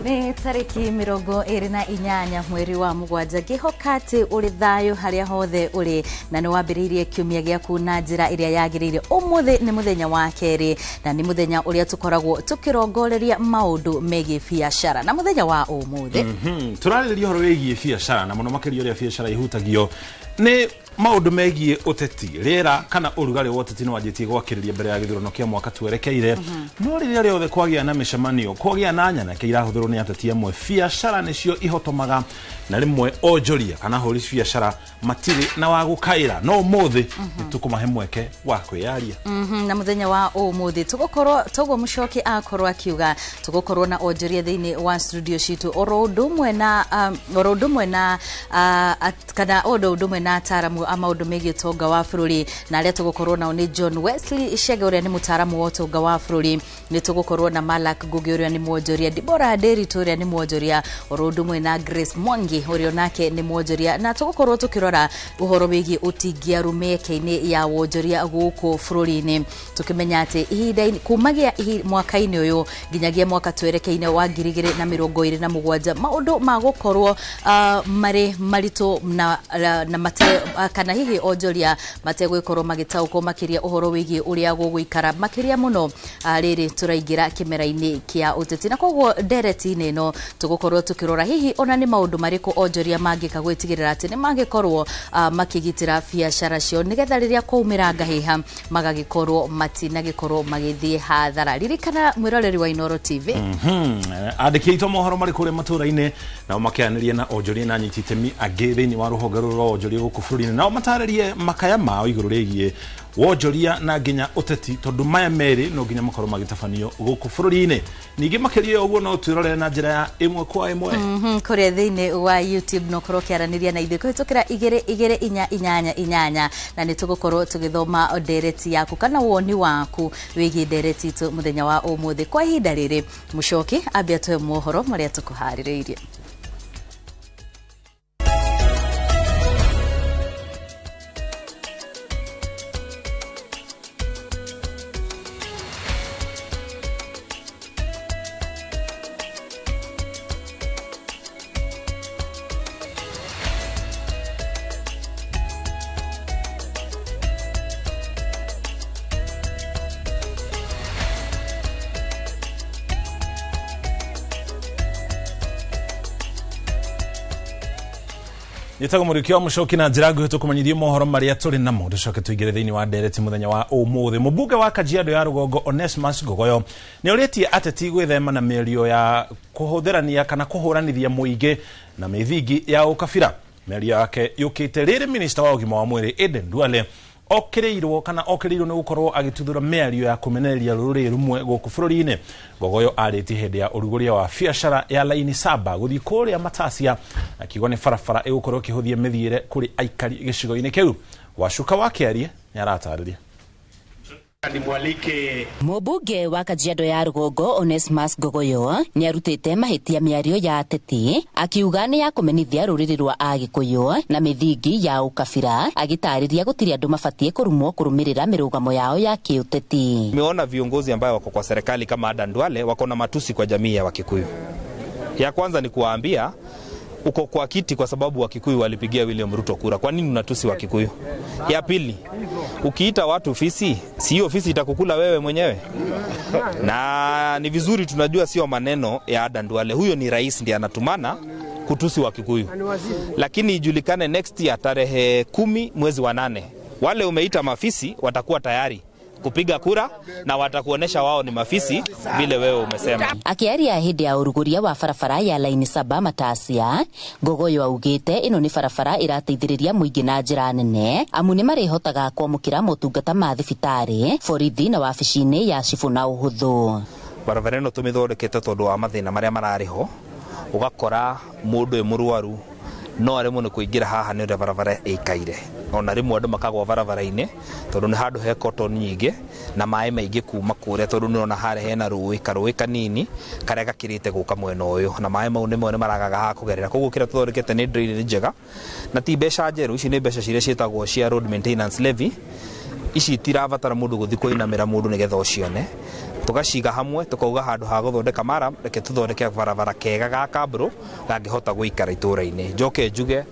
Ni tariki mirongo irina inyanya mweri wa mugwanja gihokati uri thayo haria hothe uri na ni wambiriirie kiumia giaku na njira iria yagiriire. Umuthi ni muthenya wa keri na ni muthenya uria tukoragwo tukirongoreria maundu megie biashara na muthenya wa umuthi turariria horo wegie biashara na muno makiria uria biashara ihutagio ni maundu megie uteti rera kana urugari wa uteti no wajitie gwakiriria mbere ya githurano kia mwaka twerekeire no riria riothe kwagia na mishemanio kwagia na nyana kiirahuthirwo ni ateti amwe biashara nicio ihotomaga na rimwe onjoria kana hori biashara matiri na wa gukaira no muthi nitukumahe mweke wa kwiyaria na muthenya wa umuthi tugukorwo togwo mucoki akorwo akiuga tugukorwo na onjoria thiini wa studio citu orondumwe na kana ondumwe na ataramu ama undu megie tonga wa bururi na aria tugukorwo nao ni John Wesley Ishege uria ni mutaramu wa tonga wa bururi ni tugukorwo na Malak Ngugi uria ni mwonjoria Dibora Nderitu uria ni mwonjoria orondumwe na Grace Mwangi uria nake ni mwonjoria na tugukorwo tukirora uhoro megie utingia rumeke-ini ya wonjoria guku bururi-ini tukimenya ati ihinda kumagia mwaka-ini uyu nginyagia mwaka twerekeine wa 2027 maundu magukorwo mari marito na mate kana hihi onjoria mategwikorwo magitauko makiria uhoro wigie uria gugwikara makiria muno riri turaingira kimera-ini kia uteti na kogwo ndereti-ini no tugukorwo tukirora hihi ona ni maundu mariku onjoria mangika gwitigirira ati ni mangikorwo makigitira biashara cio nigetha riria kwaumira ngahiha magagikorwo matinagikorwo magithie hathara ririkana mwiroreri wa Inoro TV andikito mohoro mari kure matura-ini na makianiria na onjoria na nyititemi angi thiini wa ruhonge rwo onjoria guku bururi-ini na matarerie makaya mao iguru rigie wonjoria na nginya uteti tondu maya meri no nginya makorwo magitafanio guku bururi-ini ningi makiria uguo no twirore na njira ya imwe kwa imwe kuria thiini wa YouTube no korwo kiaraniria na ithe kuhitukira 22488 na nitugukorwo tugithoma ndereti yaku kana woni waku wigie ndereti itu muthenya wa umuthi kwa ihinda riri mucoki ambia twe mohoro maria tukuhaririirie. Nitago murikio mucoki na njira nguhito kumanyithio mohoro maria turi namo ducoke tuigire thiini wa ndereti muthenya wa umuthi. Mubunge wa Kajiado ya Rugongo Onesmus Ngogoyo ni uritie ateti gwithema na mĩario ya kuhuthirania kana kuhuranithia muingi na mithingi ya ukabira. Mĩario yake yukite riri minister wa ugima wa mwiri Aden Duale okireirwo ni gukorwo agituthura mĩario ya kumenereria rururi rumwe guku bururi-ini. Ngogoyo ariti hindi ya uruguria wa biashara ya laini saba guthii kuria Matasia akiuga ni barabara igukorwo kihuthia mithiire kuri aikari gicigo-ini kiu. Wacuka wa Kiarie ni aratariria. Mubunge wa Kajiado ya Rugongo Onesmus Ngogoyo ni arutite mahitia miario ya ateti akiuga ni ya kumenithia ruriri rwa Agikuyu na mithingi ya ukabira agitariria gutiri andu mabatie kurumwo kurumirira mirugamo yao ya kiuteti. Nimeona viongozi ambao wako kwa serikali kama Aden Duale wako na matusi kwa jamii ya Wakikuyu. Ya kwanza ni kuwaambia uko kwa kiti kwa sababu Wakikuyu walipigia William Ruto kura. Kwa nini unatusi Wakikuyu? Ya pili, ukiita watu ofisi, si hiyo ofisi itakukula wewe mwenyewe. Na ni vizuri tunajua sio maneno ya Aden Duale. Huyo ni rais ndiye anatumana kutusi Wakikuyu. Lakini ijulikane next year tarehe 10 mwezi wa 8. Wale umeita mafisi watakuwa tayari kupiga kura na watakuonesha wao ni mafisi vile wewe umesema. Akiaria hindi ya uruguria wa barabara ya laini saba Matasia, Ngogoyo augite ino ni barabara irateithiriria muingi na njira nene amu ni marihotaga kwamukira motungata ma thibitari, borithi na wabici-ini ya cibu na uhuthu. Barabara ino tumithondekete tondu wa mathina maria marariho ugakora mundu e murwaru no arimo ni kuingira haha ni barabara ikaire ona rimwe andu makagwa barabara-ini tondu ni handu he cotton nyingi na mai maingi kuma kuria tondu ni ona hare hena rui kanini karia gakirite guka mwena uyu na mai mau nimwe ni maragaga ha kugerera koguo kira tuthondekete ni drainage njega na ti mbeca njeru ici ni mbeca ciria cietagwo cia road maintenance levy ici itirabatara mundu guthi kuinamira mundu nigetha ucione tugaciga hamwe tukauga handu ha guthondeka maram reke tuthondeke barabara kega ga kabro gangihota guikara itura-ini njoke njuge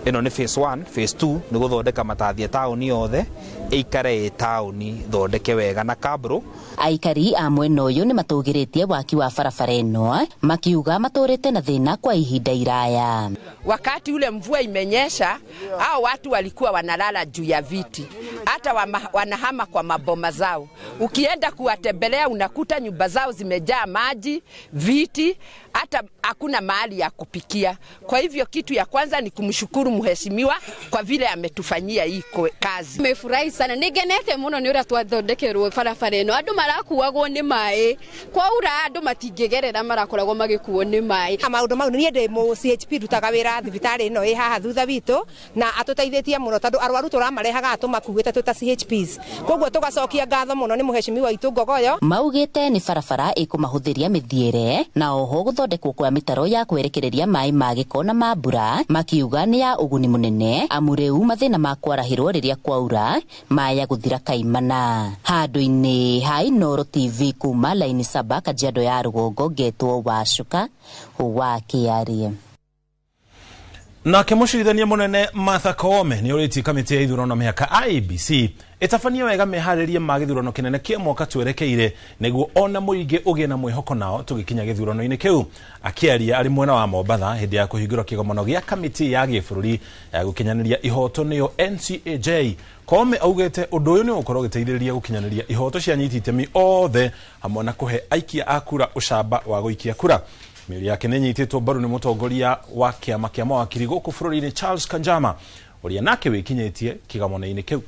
ino ni phase 1 phase 2 ni guthondeka matathia tauni yothe ikare tauni thondeke wega na kabro. Aikari a mwena uyu ni matugiritie waki wa barabara ino makiuga maturite na thina kwa ihinda iraya. Wakati ule mvua imenyesha, hao watu walikuwa wanalala juu ya viti, hata wanahama kwa maboma zao. Ukienda kuwatembelea unakuta nyumba zao zimejaa maji, viti, hata hakuna mahali ya kupikia. Kwa hivyo kitu ya kwanza ni kumshukuru mheshimiwa kwa vile ametufanyia hii kazi. Nimefurahi sana, nigenete muno ni ura twathondekerwo barabara ino, andu marakuagwo ni mai, kwa ura andu matingegerera marakoragwo magikuo ni mai. Maundu mau ni ndi mu CHP rutaga wira thibitari ino ĩ haha thutha witu na atuteithĩtie muno tondu arwaru turamarehaga atumakuĩte tuta CHPs, koguo tugacokia ngatho muno ni muheshimiwa itu Ngogoyo. Maugite ni barabara ikumahuthiria mithiere na oho guthondekwo kwa mitaro ya kwerekereria mai ma giko na mambura, makiuga ni ya uguni munene amu riu mathina ma kwarahirwo riria kwaura maya guthira kaimana. Handu-ini ha Inooro TV kuma laini saba Kajiado ya Rugongo, Getwo Wacuka wa Kiarie. Nake mucirithania munene Martha Koome ni uriti kamiti ya ithurano mihaka IEBC itafania wega meharirie ma githurano kinene kia mwaka twerekeire niguo ona muingi ugie na mwihoko nao tugikinya githurano-ini kiu. Akiaria ari mwena wa Mombatha hindi ya kuhingura kigomano gia kamiti ya gifururi ya gukinyaniria ihoto niyo NCAJ, Koome augete undu uyu ni ukorwo giteithiriria gukinyaniria ihoto cia nyiti itemi othe hamwe na kuhe aikia akura ucamba wa guikia kura. Mĩri yake nĩ nyitĩtwo mbaru nĩ mũtongoria wa kĩama kĩa mawakiri gũkũ bũrũri-inĩ Charles Kanjama, ũrĩa nake wĩkinyĩtie kĩgomano-inĩ kĩu.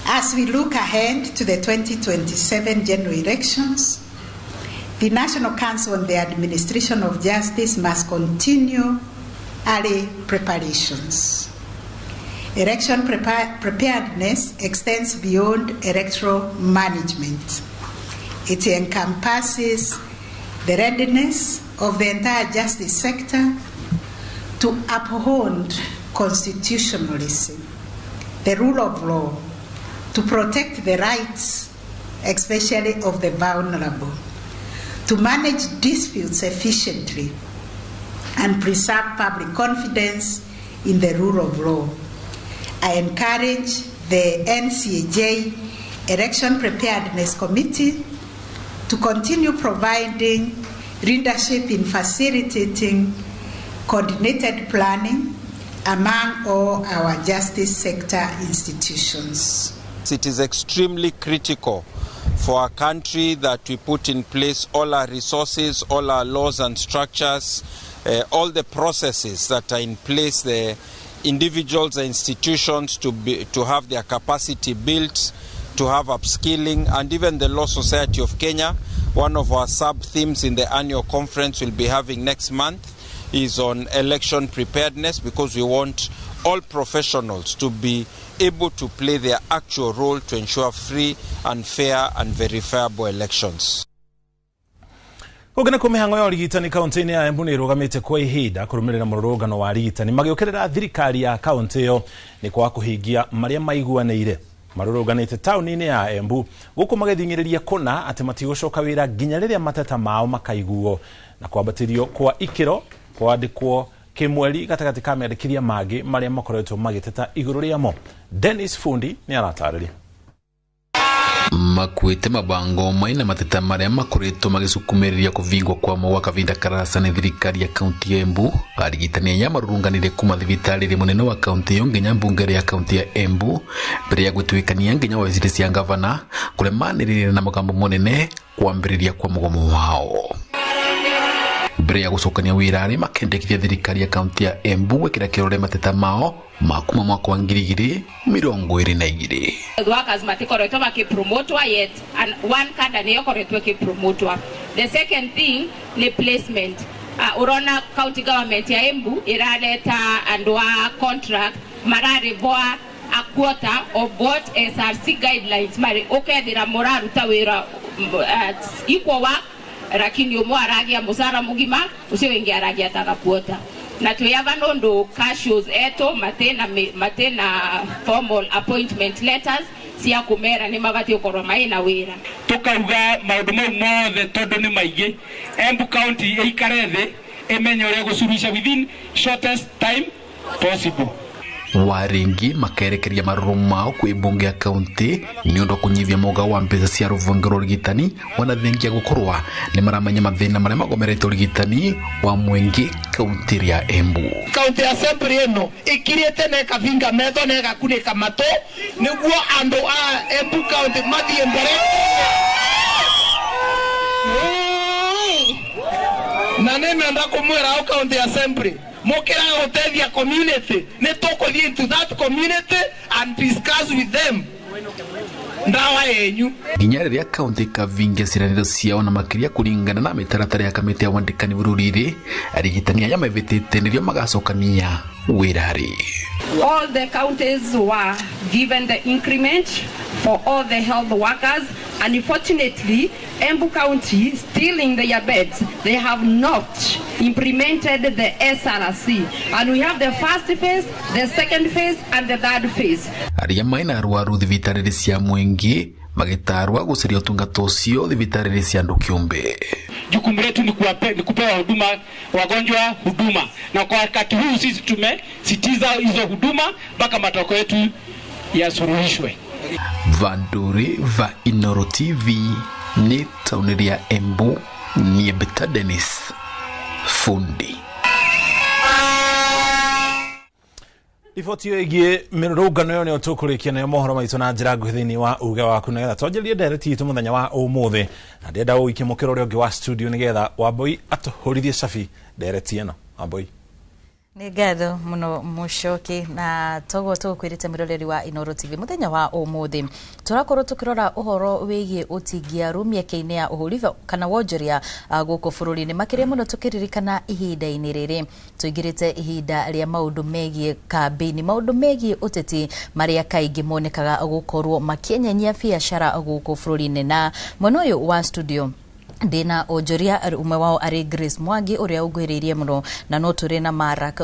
As we look ahead to the 2027 general elections, the National Council on the Administration of Justice must continue early preparations. Election preparedness extends beyond electoral management. It encompasses the readiness of the entire justice sector to uphold constitutionalism, the rule of law, to protect the rights, especially of the vulnerable, to manage disputes efficiently, and preserve public confidence in the rule of law. I encourage the NCAJ Election Preparedness Committee to continue providing leadership in facilitating coordinated planning among all our justice sector institutions. It is extremely critical for a country that we put in place all our resources, all our laws and structures, all the processes that are in place, the individuals and institutions to have their capacity built, to have upskilling, and even the Law Society of Kenya. One of our sub-themes in the annual conference we'll be having next month is on election preparedness, because we want all professionals to be able to play their actual role to ensure free and fair and verifiable elections. Kugena kumihango ya urigitani kaunti-ini ya Embu ni irugamite kwa ihinda kurumirira mururungano wa arigitani magiukirira thirikari ya kaunti iyo ni kwa kuhingia maria maiguanire. Marurunganite tauni-ini ya Embu guku magithingiriria kuna ati matigucoka wira nginya riria mateta mao makaiguo na kwambatirio kwa ikiro kwandikwo kimweri gatagati ka mendekithia mangi maria makoretwo magiteta iguru riamo. Dennis Fundi ni aratariria. Makuite mabango maina mateta maria makoretwo magisukumiriria kuvingwa kwa mwa kavinda karasa ni thirikari ya kaunti ya Embu. Arigitani ya marurunganire kuma thibitari munene wa kaunti yo nginya mbunge ya kaunti ya Embu mbere ya gutwikania nginya waziri cia gavana kuremanirira na mugambo munene kwambiriria kwa mugomo wao. Mbere ya gucokania wirari makendekithia thirikari ya kaunti ya Embu gwikira kirore mateta mao makuma mwaka wa 2022. Workers matikoretwo makipromotwa yet and one card niyo koretwo kipromotwa. The second thing ni placement. Urona county government ya Embu iraleta andwa contract marareboa a quota of what SRC guidelines mari okethira moraruta wira equal work lakini umwe aragia musara mugima ucio wengi aragia taka quota. na tuyava nondo cashews eto matena formal appointment letters cia kumera ni mabati ukorwa mai na wira tukauga maundu mau mothe tondu ni maigi Embu County ikare thi imenye uria gusurisha within shortest time possible. Waringi makerekeria maruru mao kwi bunge ya kaunti ni undu kunyivia moga wa mbeca cia ruvunge rwa urigitani wanathengia gukorwa ni maramenya mathina maria magomerete urigitani wa mwingi kaunti ya Embu. County Assembly ino ikirite na kavinga metho na gakunika mato niguo andu a Embu County mathie mbere na nemenda kumwira au County Assembly mukira gutethia community ni tukuthie into that community and discuss with them ndawa yenyu. Nginya riria kaunti kavingia ciraniro ciao na makiria kuringana na mitaratara ya kamiti ya wandikani bururi-ri arigitani aya mevitite nirio magacokania wirari. All the counties were given the increment for all the health workers. Unfortunately, Embu County, still in their beds, they have not implemented the SRC. And we have the first phase, the second phase, and the third phase. Aria maina arwaru thibitarĩ cia mwingi magitarwa guciria utungata ucio thibitarĩ cia andu kiumbe. Jukumu letu ni kupewa huduma wagonjwa huduma, na kwa wakati huu sisi tumesitiza hizo huduma mpaka matokeo yetu yasuluhishwe. Vanduri va Inoro TV ni tauni ya Embu ni Beta Dennis fundi. Riboti igie mirurungano yo ni utukurikia nayo mohoro maitu na njira nguthini wa uga waku negetha twanjirie ndereti itu muthenya wa umuthi na ndenda uikimukira uria ungi wa studio nigetha Wambui atuhurithie cabi ndereti ino. Wambui ni ngatho muno Mushoki na togo tukwirite miroreri wa Inoro TV muthenya wa umuthi turakorwo tukirora uhoro wigie utingia rumieke-ini ya uhuriva kana wonjoria guku bururi-ini makiria muno tukiririkana ihinda-ini riri tuingirite ihinda ria maundu megie kambini maundu megie uteti maria kaingi monekaga gukorwo makienyanyia biashara guku bururi-ini na mwena uyu wa studio ndina onjoria umwe wao ari Grace Mwangi uria ugwiririe muno na no turi na Malak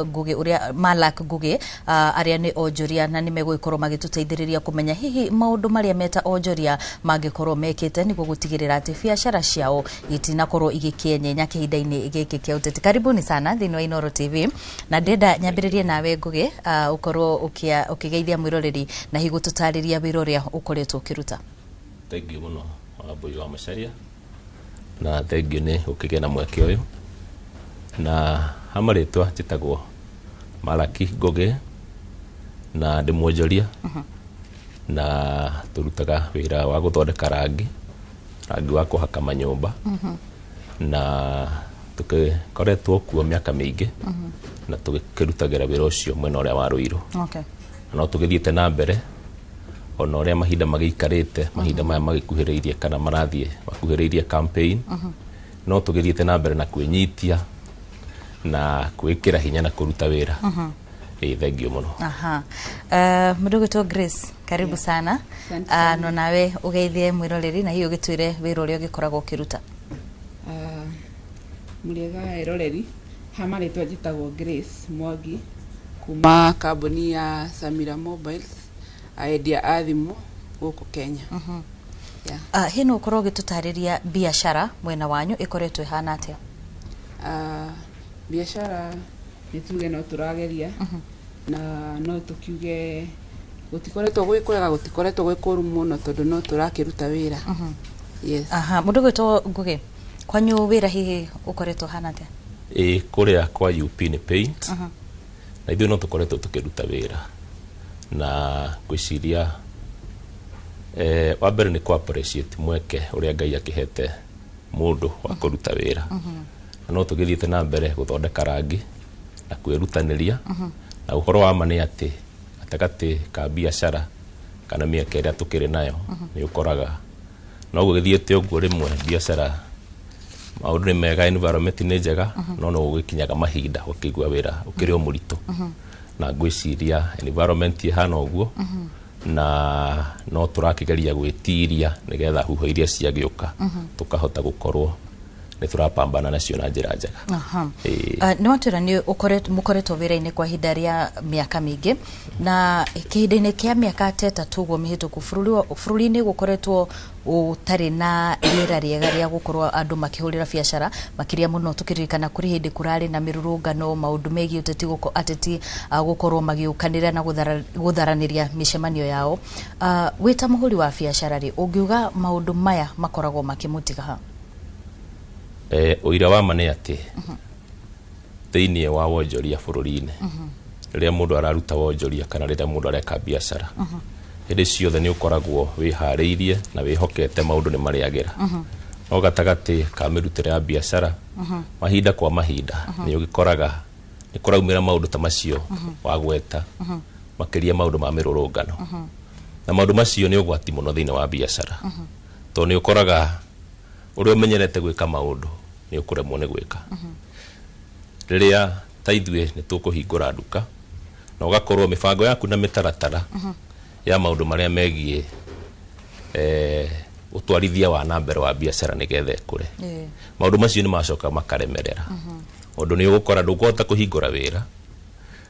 Ngugi aria ni onjoria na ni megwikorwo magituteithiriria kumenya hihi maundu maria meta onjoria mangikorwo mekite niguo gutigirira ati biashara ciao itinakorwo igikienyenya kihinda-ini giki kia uteti. Karibuni sana thini wa Inoro TV na ndenda nyambiririe nawe Ngugi ukorwo ukigeithia mwiroreri na higu tutariria wira uria ukoretwo ukiruta. Thank you muno Wambui wa Macharia na thengiũ nĩ ũkĩgĩa mweke ũyũ na hamaritwa njĩtagwo Malaki Ngugi na ndĩ mwonjoria na tũrutaga wĩra wa gũthondeka rangi wa kũhaka manyũmba na tũkoretwo kuo mĩaka mĩingĩ na tũkĩrutagĩra wĩra ũcio mwena ũrĩa wa Ruiru. No tũgĩthiĩte na mbere ona uria mahinda magiikarite mahinda maya magikuhiriirie kana marathie makuhiriirie campaign no tugithiite na mbere na kwinyitia na kwikira hinya na kuruta wira. Thengiũ muno. Mudugito Grace karibu sana. No nawe ugeithie mwiroreri na hiyo gitwire wira uria ugikoragwo kiruta. Muriega iroreri hamaritwa njitagwo Grace Mwangi kuma kambuni ya Samira Mobiles idea athimu guku Kenya. Hino ukorwo gitutariria biashara mwena wanyu ikoretwe hana atia? Biashara nituge no turageria na no tukiuge gutikoretwo gwikwega gutikoretwo gwikuru muno tondu no turakiruta wira. Yes. Mudugito Ngugi kwanyu wira hihi ukoretwo hana atia? Kuria kwa UP ni paint na ithuĩ no tukoretwo tukiruta wira na gwiciria wa mbere ni appreciate mweke uria Ngai akihete mundu wa kuruta wira no tugithiite na mbere guthondeka rangi na kwirutaniria na uhoro wa mani ati atagati ka biashara kana mieke iria tukiri nayo ni ukoraga no gugithiite uguo rimwe biashara maundu ni mega environment ni njega no gugikinyaga mahinda ukigwa wira ukiri o murito na gwiciria environment ihana uguo na no turakigeria gwitiria nigetha huho iria ciagioka tukahota gukorwo nĩ tũrapambana nacio na njĩra njega. Nĩ watwĩra nĩ mũkoretwo wĩra-inĩ kwa ihinda rĩa mĩaka mĩingĩ, na kĩhinda-inĩ kĩa mĩaka 3 ũguo mĩhĩtũku bũrũri-inĩ gũkoretwo ũtarĩ na rĩera rĩega rĩa gũkorwo andũ makĩhũrĩra biacara, makĩria mũno tũkĩririkana kũrĩ hĩndĩ kũrarĩ na mĩrũrũngano, maũndũ megiĩ ateti gũkorwo magĩũkanĩrĩra na gũtharanĩria mĩcemanio yao. Wĩ ta mũhũri wa biacara rĩ, ũngiuga maũndũ maya makoragwo makĩmũtiga ha? Ũira wa ma nĩ atĩ thĩinĩ wa wonjoria bũrũri-inĩ, rĩrĩa mũndũ araruta wonjoria kana rĩrĩa mũndũ areka biacara, hĩndĩ ciothe nĩ ũkoragwo wĩharĩirie na wĩhokete maũndũ nĩ marĩagĩra. No gatagatĩ ka mĩrutĩre ya biacara, mahinda kwa mahinda nĩ ũgĩkoraga nĩ kũraumĩra maũndũ ta macio wagweta, makĩria maũndũ ma mĩrũrũngano. Na maũndũ macio nĩ ũgwati mũno thĩinĩ wa biacara, tondũ nĩ ũkoraga ũrĩa ũmenyerete gwĩka maũndũ nĩ ũkũremwo nĩ gwĩka. Rĩrĩa ta ithuĩ nĩ tũkũhingũra nduka na ũgakorwo mĩbango yaku na mĩtaratara ya maũndũ marĩa megiĩ ũtwarithia wa nambere wa biacara nĩgetha ĩkũre, maũndũ macio nĩ macoka makaremerera. Ũndũ nĩ ũgũkora ndũkũhota kũhingũra wĩra,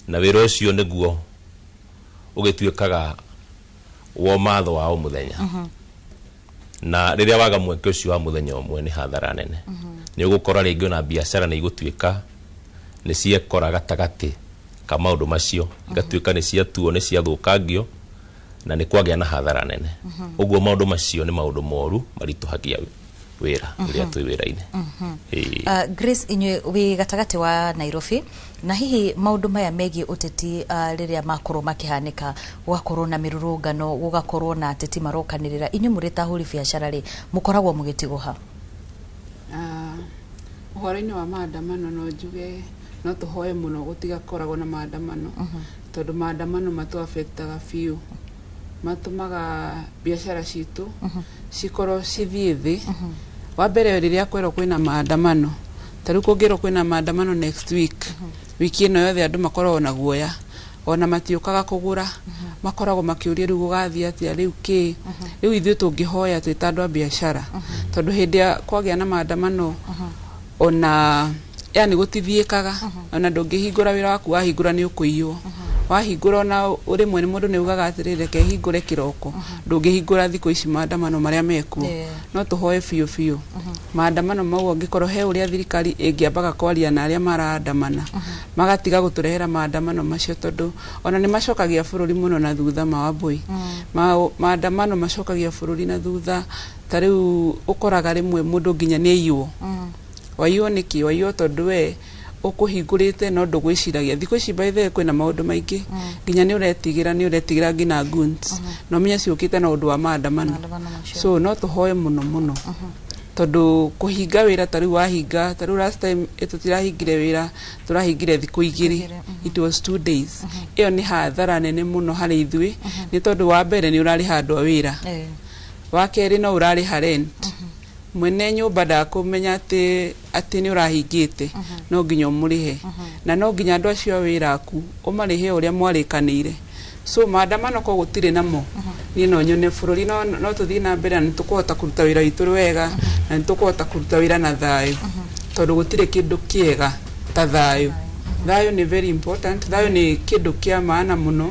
na wĩra ũcio nĩguo ũgĩtuĩkaga wa matho wa o mũthenya. Na rĩrĩa waga mweke ũcio wa mũthenya ũmwe nĩ hathara nene. Nĩ ũgũkora rĩngĩ ona biacara nĩ igũtuĩka nĩ ciekora gatagatĩ ka maũndũ macio, igatuĩka nĩ ciatuo nĩ ciathũkangio na nĩ kwagĩa na hathara nene. Ũguo maũndũ macio nĩ maũndũ moru maritũhagia wĩra rĩrĩa twĩ wĩra-inĩ. Grace, inyuĩ wĩ gatagatĩ wa Nairobi, na hihi maũndũ maya megiĩ ũteti rĩrĩa makorwo makĩhanĩka, gũgakorwo na mĩrũrũngano, gũgakorwo na ateti marokanĩrĩra, inyuĩ mũrĩ ta ahũri biacara rĩ, mũkoragwo mũgĩtigwo ha? Ũhoro-inĩ wa maandamano no njuge no tũhoe mũno gũtigakoragwo na maandamano, tondũ maandamano matũ-affectaga biũ, matũmaga biacara citũ cikorwo cithiĩ thĩ. Wa mbere rĩrĩa kwerwo kwĩna maandamano, ta rĩu kũngĩrwo kwĩna maandamano next week, wiki ĩno yothe andũ makoragwo na guoya, ona matiũkaga kũgũra, makoragwo makĩũria rĩu gũgathiĩ atĩa, rĩu kĩ. Rĩu ithuĩ tũngĩhoya twĩ ta andũ a biacara, tondũ hĩndĩ ya kwagĩa na maandamano ona yani gũtithiĩkaga, ona ndũngĩhingũra wĩra waku, wahingũra nĩ ũkũiywo. Wahingũra ona ũrĩ mwene mũndũ nĩ ugaga atĩrĩrĩ reke hingũre kĩroko, ndũngĩhingũra thikũ ici maandamano marĩa mekuo. No tũhoe biũ maandamano mau angĩkorwo he ũrĩa thirikari ĩngĩambaga kwaria na arĩa maraandamana, magatiga gũtũrehera maandamano macio, tondũ ona nĩ macokagia bũrũri mũno na thutha. Mawambui maandamano macokagia bũrũri na thutha. Ta rĩu ũkoraga rĩmwe mũndũ nginya nĩ aiywo. Waiywo nĩkĩ? Waiywo tondũ we ũkũhingũrĩte no ndũgwĩciragia. Thikũ ici by the way kwĩna maũndũ maingĩ, nginya nĩ ũretigĩra nginya guns, no menya ciũkĩte na ũndũ wa maandamano. So no tũhoe mũno tondũ kũhinga wĩra, ta rĩu wahinga, ta rĩu last time tũtirahingire wĩra, tũrahingire thikũ 2, it was 2 days. Ĩyo nĩ hathara nene mũno harĩ ithuĩ, nĩ tondũ wa mbere nĩ ũrarĩha andũ a wĩra, wa kerĩ no ũrarĩha rent. Mwene nyũmba ndakũmenya atĩ nĩ ũrahingĩte, no nginya ũmũrĩhe, na no nginya andũ acio a wĩra aku ũmarĩhe ũrĩa mwarĩkanĩire. So maandamano ko gũtirĩ namo, niĩ no nyone bũrũri no tũthiĩ na mbere, na nĩ tũkũhota kũruta wĩra witũ wega, na nĩ tũkũhota kũruta wĩra na thayũ, tondũ gũtirĩ kĩndũ kĩega ta thayũ. Thayũ nĩ very important, thayũ nĩ kĩndũ kĩa maana mũno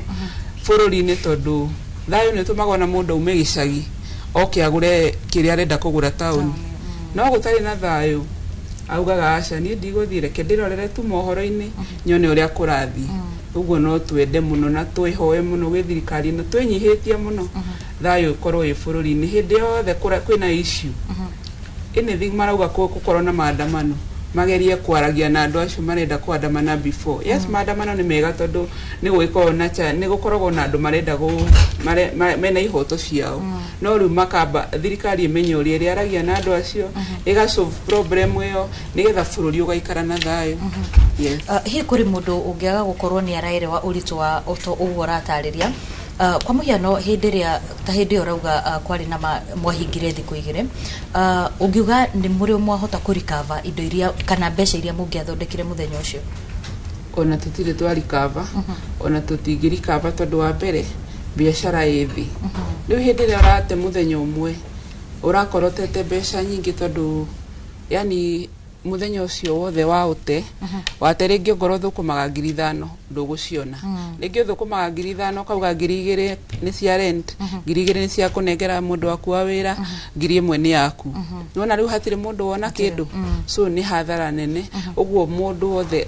bũrũri-inĩ, tondũ thayũ nĩ ũtũmaga ona mũndũ aume gĩcagi oke agũre kĩrĩa arenda kũgũra taũni. No gũtarĩ na thayũ augaga aca niĩ ndigũthiĩ, reke ndĩrorere tu mohoro-inĩ nyone ũrĩa kũrathiĩ. Ũguo no twende mũno na twĩhoe mũno gwĩ thirikari na twĩnyihĩtie mũno thayũ ũkorwo wĩ bũrũri-inĩ. Hĩndĩ yothe kwĩna issue, anything marauga gũkorwo na maandamano, magerie kwaragia na andũ acio marenda kwandamana before. Yes, maandamano nĩ mega tondũ nĩ gũkoragwo na andũ marenda mena ihoto ciao, no rĩu makamba thirikari ĩmenye ũrĩa ĩrĩaragia na andũ acio, ĩgasolve problem ĩyo nĩgetha bũrũri ũgaikara na thayũ. Hihi kũrĩ mũndũ ũngĩaga gũkorwo nĩ araerewa ũritũ wa ũguo ũratarĩria, kwa mũhiano hĩndĩ ĩrĩa ta hĩndĩ ĩyo rauga kwarĩ na mwahingire thikũ 2, ũngiuga nĩ mũrĩ mwahota kũrikava indo iria kana mbeca iria mũngĩathondekire mũthenya ũcio? Ona tũtirĩ twarikava, ona tũtingĩrikava tondũ wa mbere biacara ĩ thĩ. Rĩu hĩndĩ ĩrĩa ũrate mũthenya ũmwe ũrakorwo ũtete mbeca nyingĩ, tondũ yani muthenya ucio wothe wa ute wate ringi ngoro thukumaga 5,000 nduguciona ringi thukumaga 5,000 kauga 2,000 ni cia rent 2,000 ni cia kunengera mundu waku wa wira 1,000 ni yaku nona riu hatire mundu wona kindu so ni hathara nene uguo mundu wothe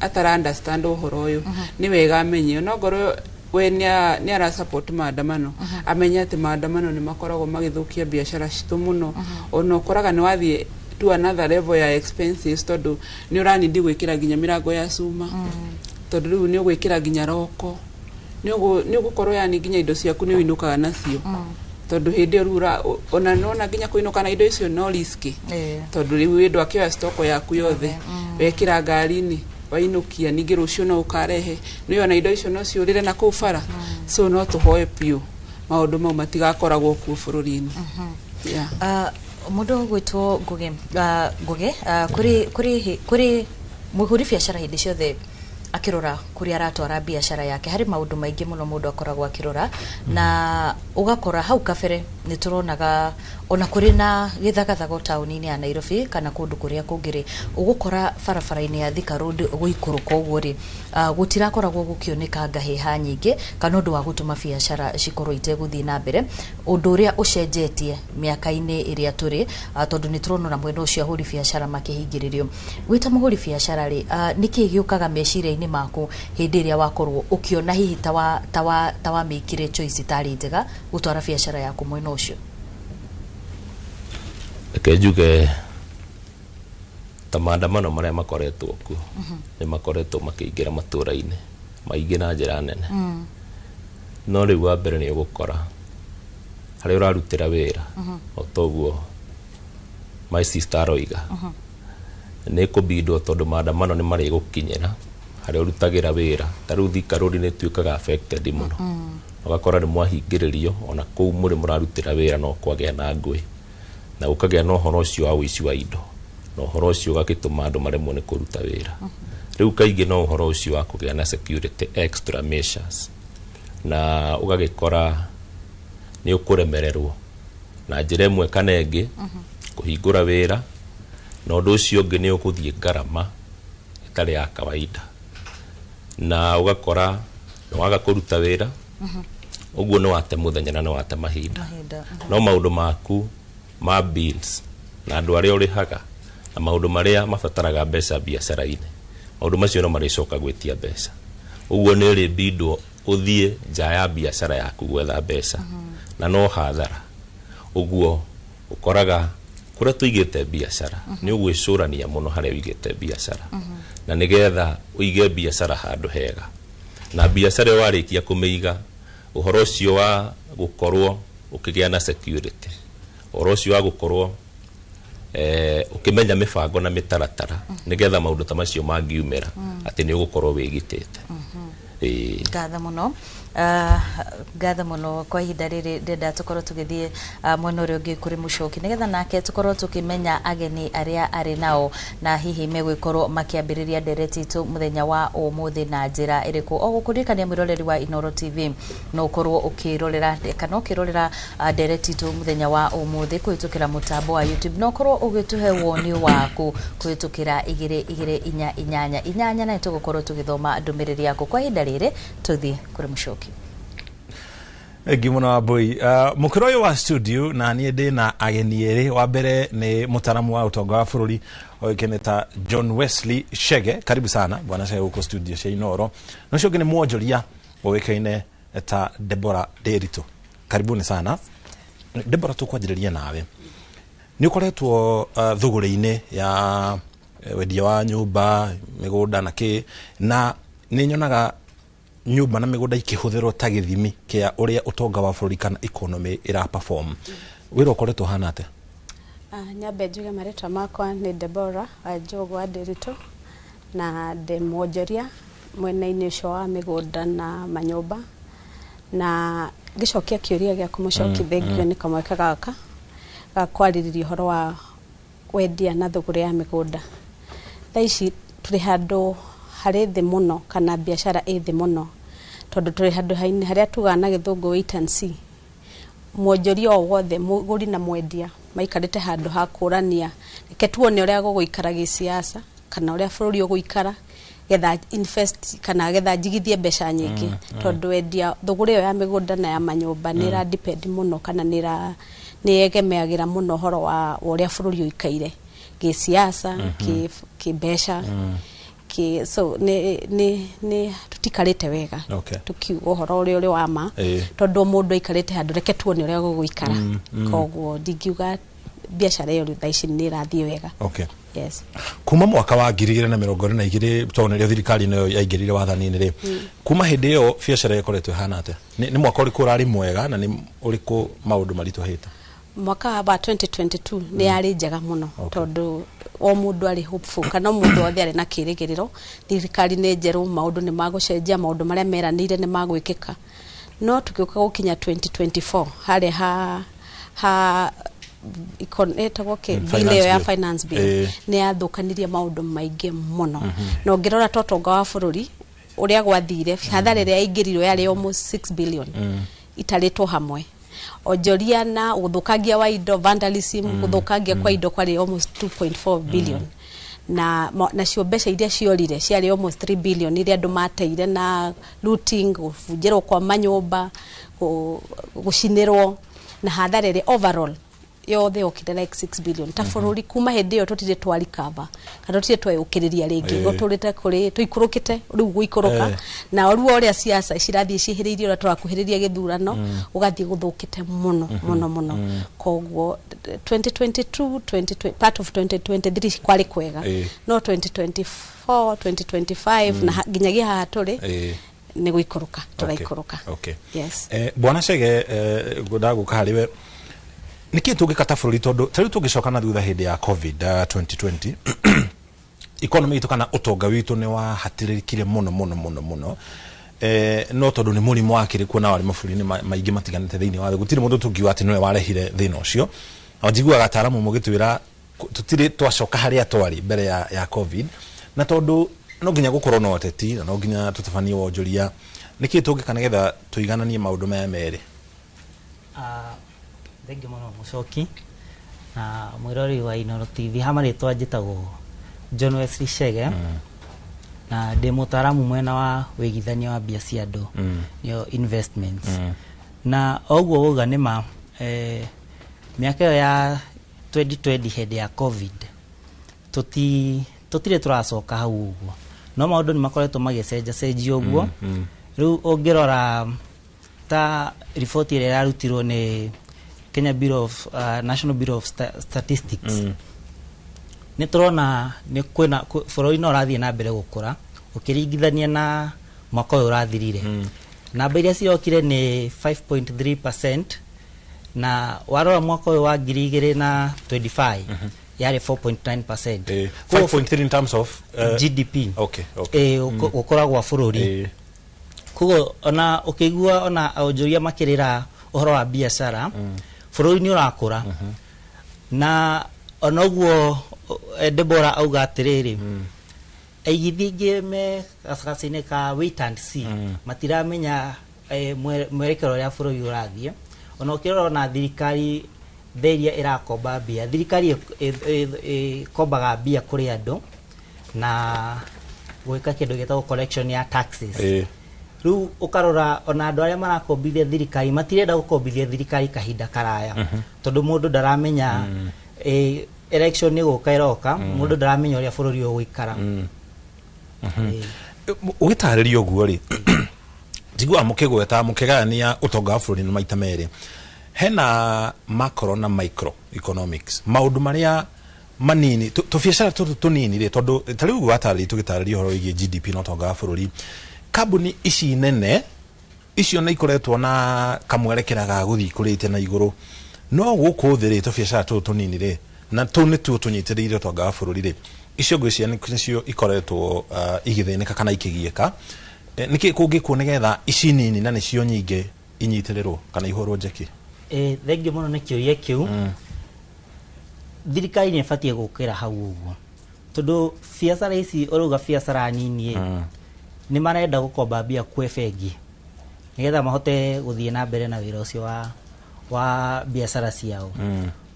atara understand uhoro uyu ni wega amenye no ngoro we ni ara support maandamano amenya ati maandamano ni makoragwo magithukia biashara citu muno ona ukoraga ni wathie to another level ya expenses tondu ni uranidi gwikira ginya mirango ya suma tondu riu ni ugwikira ginya roko ni ugukorwo yani ginya indo ciaku ni winukaga nacio tondu hindi rura ona nona ginya kuinuka na indo icio no risk tondu riu indo akioya stock yaku yothe wekira ngari-ini wainukia ningi rucio no ukarehe ni ona indo icio no ciurire na kuu bara so no tuhoe piu maundu mau matigakoragwo ku bururi-ini mundu gwitwo nguge kuri muhuri biashara hindi ciothe akirora kuri aratwara biashara yake hari maundu maingi muno mundu akoragwo akirora na ugakora hau kabere ni turonaga ona kuri na githagathago tauni-ini ya Nairobi kana kundu kuria kungiri ugukora barabara-ini ya Thika Road guikuruka uguo ri gutirakoragwo gukioneka ngahiha nyingi kana undu wa gutuma biashara cikorwo iteguthii na mbere undu uria ucenjetie miaka-ini iria turi tondu ni turona mwena ucio ahuri biashara makihingiririo wita muhuri biashara ri niki giukaga meciria-ini maku hindi iria wakorwo ukiona hihi tawa mikire choice tari njega gutwara biashara yaku mwena ucio kejuge ta maandamano maria makoretwo ku ni makoretwo makiingira matura-ini maingi na njira nene no riu wa mbere ni ugukora hari urarutira wira otoguo my sister roiga ni kubindwo tondu maandamano ni mari gukinyira hari urutagira wira taru Thika Road ni tuikaga affected muno ugakora ni mwahingiririo ona kuu muri murarutira wira no kwagea na ngui na ukagea no horo ucio wa wici wa indo no horo ucio gagituma andu maremwo ni kuruta wira riu kaingi no horo ucio wa kugea na security extra measures na ugagikora ni ukuremererwo na njira imwe kana ingi kuhingura wira na undu ucio ungi ni ukuthie ngarama itari ya kawaida na ugakora no waga kuruta wira uguo no wate muthenya na no wate mahinda no maundu maku ma bills na andu aria urihaga na maundu maria mabataraga mbeca biashara-ini maundu macio no maricoka gwitia mbeca uguo ni ri bindwo uthie nja ya biashara yaku gwetha mbeca na no hathara uguo ukoraga kuria tuigite biashara ni ugwicurania muno haria uigite biashara na nigetha uige biashara handu hega na biashara warikia kumiiga uhoro ucio wa gukorwo ukigea na security uhoro ucio wa gukorwo ukimenya mibango na mitaratara nigetha maundu ta macio mangiumira ati ni ugukorwo wigitite gatha muno kwa ihinda riri ndenda tukorwo tugithie mwena uria ungi kuri mucoki nigetha nake tukorwo tukimenya ageni aria ari nao na hihi megwikorwo makiambiriria ndereti tu muthenya wa umuthi na njira iriku o gukurikania mwiroreri wa Inooro TV no ukorwo ukirorera kana ukirorera ndereti tu muthenya wa umuthi kuhitukira mutambo wa YouTube no ukorwo ugituhe woni waku kuhitukira 2288 na tugukorwo tugithoma ndumiriri yaku kwa ihinda riri tuthie kuri mucoki Gimona Wambui mukiro uyu wa studio na nie ndi na ageni eri wa mbere ni mutaramu wa utonga wa bururi oikeneta John Wesley Chege karibu sana bwana Chege uko studio cia Inooro no cio ngene mwonjoria oikaine ta Deborah Derito karibuni sana Deborah tukwanjiriria nawe ni ukoretwo thuguri-ini ya wendia wa nyumba migunda na ki na ni nyonaga nyumba na migunda ikihuthirwo ta githimi kia uria utonga wa bururi kana economy ira perform wira ukoretwo hana ate nyambe njuge maretwa makwa ni Deborah Njogwa Derito na ndemwonjoria mwena-ini ucio wa migunda na manyumba na gicokia kiuria gia kumucokithia ni kamweka gaka gakwariria horo wa wendia na thuguri ya migunda thaici turi handu hari thi muno kana biashara ithi muno tondu turi handu haria tuga na githungu wait and see mwonjoria o wothe muguri na mwendia maikarite handu ha kurania reke tuone uria guguikara gisiasa kana uria bururi uguikara getha invest kana getha njigithie mbeca nyingi tondu endia thuguri yo ya migunda na ya manyumba nira depend muno kana nira niegemeagira muno horo wa uria bururi uikaire gisiasa ki mbeca so ne tutikarite wega tukiuga horo uri wa ma tondu mundu ikarite handu reke tuone uria guguikara koguo ndingiuga biashara yo thaici ni rathie wega. Yes. Kuma mwaka wa 2022 tonere thirikari nayo yaingirire wathani-ini ri kuma hindi yo biashara ikoretwe hana ate ni mwaka uriku urari mwega na ni uriku maundu maritu hita mwaka wa 2022 ni yari njega muno tondu o mundu ari hopeful kana mundu othe ari na kirigiriro thirikari ni njeru maundu ni magucenjia maundu maria meranire ni magwikika no tukiuka gukinya 2024 hari ha bill ya finance bill ni yathukanirie maundu maingi muno no ngirora totonga wa bururi uria gwathire hathara ria ingirirwo yari almost 6 billion itaritwo hamwe ojoria na uthukangia wa indo vandalism uthukangia kwa indo kwari almost 2.4 billion na cio mbeca iria ciorire ciari almost 3 billion iria andu mateire na looting gubunjirwo kwa manyumba gucinirwo na hathara ria overall yothe okire like 6 billion ta bururi kuma hindi yo tutire twari cover kana tutire twayukiriria ringi guturite kuri tuikurukite riu guikuruka na riu oria siasa cirathie cihiriirie ora turakuhiriria githurano ugathie guthukite muno koguo 2022 part of 2023 kwari kwega no 2024 2025 na ginyagia haha turi ni guikuruka turaikuruka. Yes. Bwana Chege gudagu kahariwe niki tungikata bururi tondu tari tungicokana thutha hindi ya covid 2020 economy itu kana utonga witu ni wa hatiririkire muno no tondu ni murimu wakire kuona wari maburi-ini maingi matiganite thiini wa gutire mundu tungiwa ati niwe warehire thina ucio njiguaga ataramu mugitwira tutire twacoka haria twari mbere ya covid na tondu no nginya gukorwo na oteti na no nginya tutabanie wonjoria niki tungikana getha tuigananie maundu maya meri. Thank you muno mucoki na mwirori wa Inooro TV hamaritwa njitagwo John Wesley Chege na ndi mutaramu mwena wa wigithania wa bia cia andu yo investments na oguo uga nima miaka ya 2020 hindi ya covid tutire turacoka hau uguo no maundu ni makoretwo magicenjia uguo riu ungirora ta report ile yarutirwo ni Kenya Bureau of National Bureau of Statistics ni turona ni kwina bururi no rathie na mbere gukura ukiringithania na mwaka uyu urathirire namba iria cirokire ni 5.3% na warora mwaka uyu wa 2025 yari 4.9%. 5.3 in terms of GDP. Ukoragwa bururi kugo ona ukigua ona onjoria makirira uhoro wa biashara bururi ni urakura na ona uguo Deborah auga atiriri eigithingi me gasine ka wait and see matiramenya mwerekero ya bururi urathie ona ukirora na thirikari theria irakomba bia thirikari kombaga bia kuri andu na gwika kindu gitagwo collection ya taxes riu ukarora ona andu aria marakombithia thirikari matirenda gukombithia thirikari kahinda karaya tondu mundu ndaramenya election ni guka iroka mundu ndaramenya uria bururi ugikara ugitaririo guo ri njigua mukigweta mukigania utonga wa bururi ni maita meri hena macro na micro economics maundu maria manini tubiacara tunini ri tondu tari ugu atari tugitaririo horo igi GDP no utonga wa bururi kabuni ici nene icio na ikoretwo na kamwerekera ga guthi kurite na iguru no guku thiri tubiacara tunini ri na tuni tu tunyitiriire utonga wa bururi ri icio ngwiciria nicio ikoretwo igithinika kana ikigieka niki kungikuo nigetha ici nini na nicio nyingi inyitirirwo kana ihorwo njeki. Thank you muno ni kiuria kiu thirikari ni batie gukira hau uguo tondu biacara ici uruga biacara nini ni marenda gukomba bia kwe bengi nigetha mahote guthie na mbere na wira ucio wa biacara ciao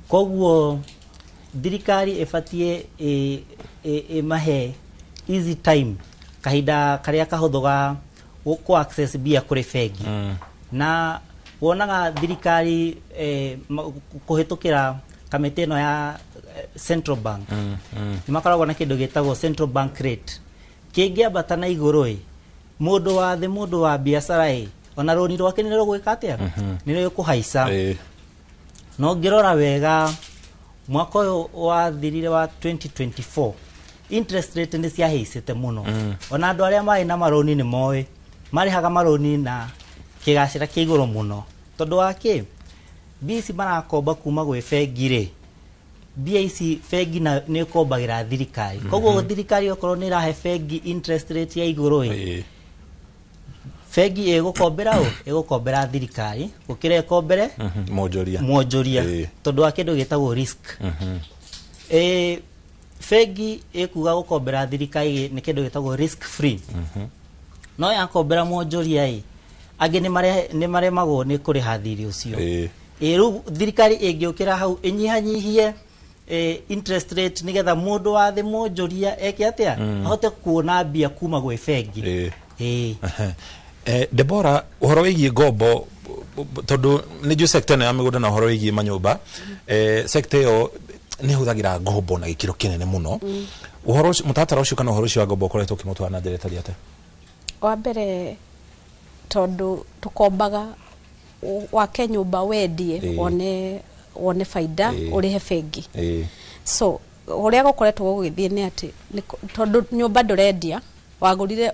koguo thirikari ibatie mahe easy time kahinda karia kahothoga ku access bia kuri bengi na wonaga thirikari kuhitukira kamiti no ya Central Bank ni makoragwo na kindu gitagwo Central Bank rate kingiambata na iguru mundu wa biashara ona roni rwake ni rugwika atia ni rukuhaica no ngirora wega mwaka wa thirire wa 2024 interest rate ni ciahaicite muno ona andu aria mari na maroni ni moe marihaga maroni na kigacira kia iguru muno tondu wake bisi marakomba kuma gwe bengi ri bia ici bengi na ni kombagira thirikari koguo thirikari okorwo ni rahe bengi interest rate ya iguru bengi egukombera thirikari gukira ikombere mwonjoria tondu wa kindu gitagwo risk bengi ekuga gukombera thirikari ni kindu gitagwo risk free no yakombera mwonjoria angi ni maremagwo ni kuriha thiri ucio ru thirikari ingiukira hau inyihanyihie interest rate nigetha mundu wa thi mwonjoria eke atia ahote kuona bia kuma gwe bengi Deborah, uhoro wigie ngombo tondu ni ju sector na migunda na uhoro wigie manyumba sector yo ni huthagira ngombo na gikiro kinene muno uhoro mutatara ucio kana uhoro ucio wa ngombo koretwo kimutwa na ndiretari ate wa mbere tondu tukombaga wa kenyumba wendie one faida urihe bengi so uria gukoretwo gugithie ni ati tondu nyumba ndurendia wagurire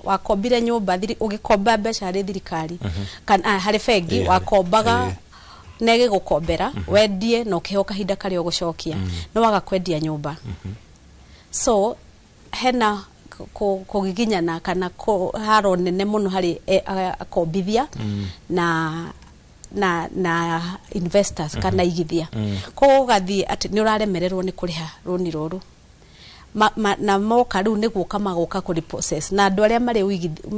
wakombire nyumba ugikomba mbeca hari thirikari kana hari bengi wakombaga nege gukombera wendie no kiho kahinda kari ugucokia no wagakwendia nyumba so hena kugiginyana kana haro nene muno hari akombithia na investors kana igithia ko gathi ati ni uraremererwo ni kuriha roni ruru na moka riu niguo kamagoka kuri process na andu aria mari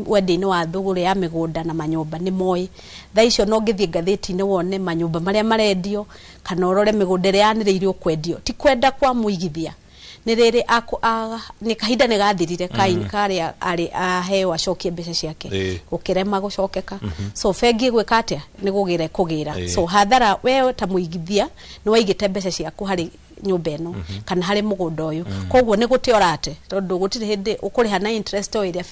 wendi-ini wa thuguru ya migunda na manyumba ni moi tha icio no ngithie ngathiti-ini wone manyumba maria marendio kana urore migunda iria yaniriirio kwendio ti kwenda kwa muigithia ni riri ni kahinda ni gathirire kaini karia ari aheo acokie mbeca ciake ukirema gucokeka so bengi gwika atia ni gugira kugira so hathara we ta muigithia ni waigite mbeca ciaku hari nyumba eno kana hari mugunda uyu koguo ni gutiorate tondu gutire hindi ukuriha na interest o iria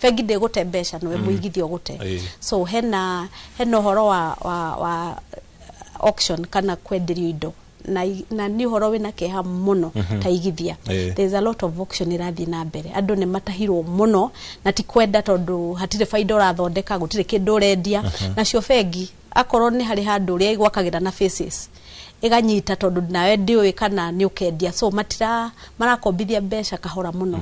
bengi de gute mbeca no we muigithio gute so hena horo wa auction kana kwenderio indo na ni horo wina keha muno ta igithia there's a lot of auction irathi na mbere andu ni matahirwo muno na ti kwenda tondu hatire faida urathondeka gutire kindu urendia na cio bengi akorwo ni hari handu uria igwakagira na faces iganyita tondu nawe ndiwe kana ni ukendia so marakombithia mbeca kahora muno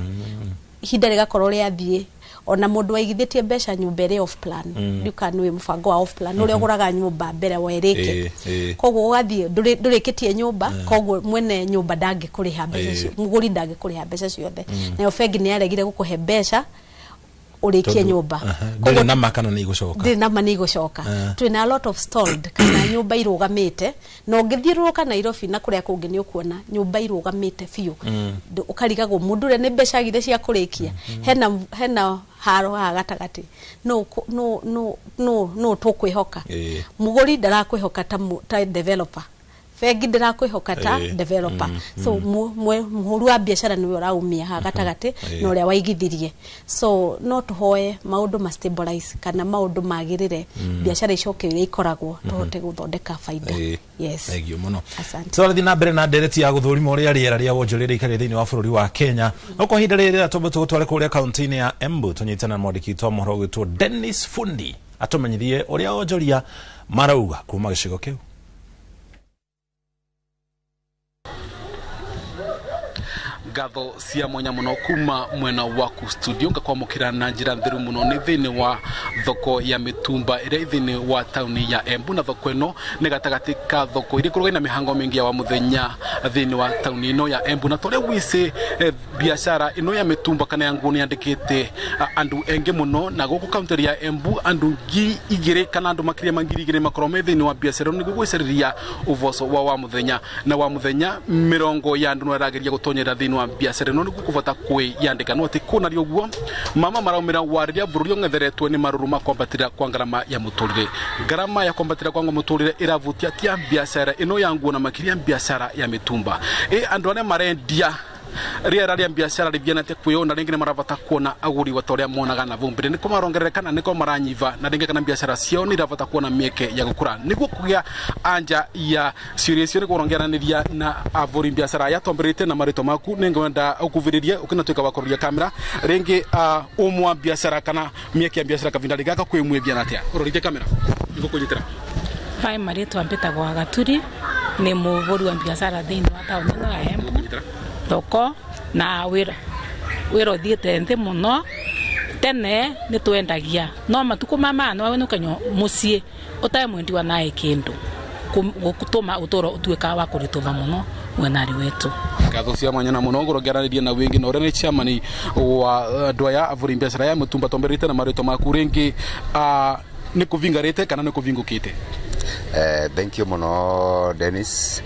ihinda rigakorwo riathie ona mundu waigithitie mbeca nyumba iri off plan duka ni mubango wa off plan uria uguraga nyumba mbere wereke koguo ugathie ndurikitie nyumba koguo mwene nyumba ndangikuriha mbeca cio muguri ndangikuriha mbeca ciothe nayo bengi ni yaregire gukuhe mbeca urikie nyumba koguo na makano ni igucoka ndi na mani igucoka twina a lot of stalled kana nyumba irugamite no ngithiruka Nairobi na kuria kungi ni ukuona nyumba irugamite fiu ukarigagwo mundu re ni mbeca githe cia kurikia hena haro ha gatagati no tukwihoka muguri ndarakwihoka ta developer bengi ndirakwihoka ta developer so muhuru wa biashara ni uraumia ha gatagati no ria waigithirie so no tuhoe maundu ma stabilize kana maundu magirire biashara icoke iria ikoragwo tuhote guthondeka faida yes egio muno twarathi na mbere na ndereti ya guthurima uria riera ria wonjorire ikari thiini wa bururi wa Kenya uko hinda riri atombo tutware kuria kaunti-ini ya Embu tunyitana na mwandiki twa mohoro gwitwo Dennis Fundi atumenyithie uria wonjoria marauga kuma gicigo kiu. ngatho cia mwanya muno kuma mwena waku studio ngakwamukira na njira ntheru muno ni thini wa thoko ya mitumba ire thini wa tauni ya Embu na thoko ino ni gatagati ka thoko iri kuruga na mihango mingi ya wa muthenya thini wa tauni ino ya Embu na tore wise biashara ino ya mitumba kana yangu ni andikite andu enge muno na guku county ya Embu andu igire kana andu makiria mangiri igire makrome thini wa biashara ni gugwiciriria uvoso wa muthenya na wa muthenya mirongo ya andu narageria gutonyera thini wa biashara no gukuvota kwi yandika no ati kuna ri uguo mama maraumira wariria bururio ngetheretwe ni maruruma kombatira kwa ngarama ya muturire ngarama ya kombatira kwa muturire iravutia tia biashara ino yangu na makiria biashara ya mitumba andu ane marendia riera ria biashara rivianate kuyona ringi maravata kuona aguri watoria monaga na vumbire niko marongerekana niko maranyiva na ringi kana biashara cio ni ravata kuona mieke ya gukura niguo kugia anja ya serious ni kurongeraniria na avuri biashara ya tomberete na marito maku ningwenda ukuviriria ukinatuika wakoria kamera ringi umwa biashara kana mieke ya biashara kavinda rigaka kwimwe bianatia urorite kamera niko kunyitira pai marito ambeta kwa gaturi ni muvuri wa biashara thini wa tauni na Embu thoko na wira thiete nthi muno tene ni twendagia no matuko mama no wenu kanyo mucie utae mwendiwa nae kindu gutuma utoro utuika wa kurituva muno mwenari wetu ngatho cia mwanya na muno ngorogeranirie na wingi no rene chairman wa ndoya avuri biashara ya mutumba tomberite na marito maku ringi ni kuvingarite kana ni kuvingukite thank you muno Dennis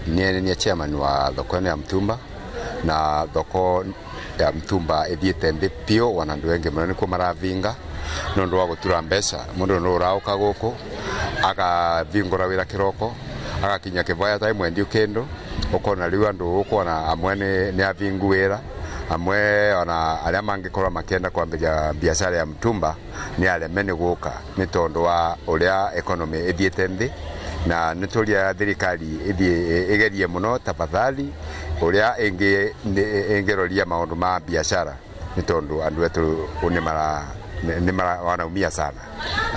ni chairman wa thoko ya mtumba na thoko ya mtumba ithiete nthi pio wanandu wengi muno niko maravinga no ndo wa gutura mbeca mundu no urauka guku akavingura wira kiroko agakinya kivaya tai mwendio kendo ukona riu andu ukona amwe ni avinguira amwe ona aria mangikorwa makenda kwambia biashara ya mtumba ni alemene guka ni tondu wa uria economy ithiete nthi na nituria thirikari igerie muno tafadhali uria engeroria maundu ma biashara ni tondu andu wetu ni mara wanaumia sana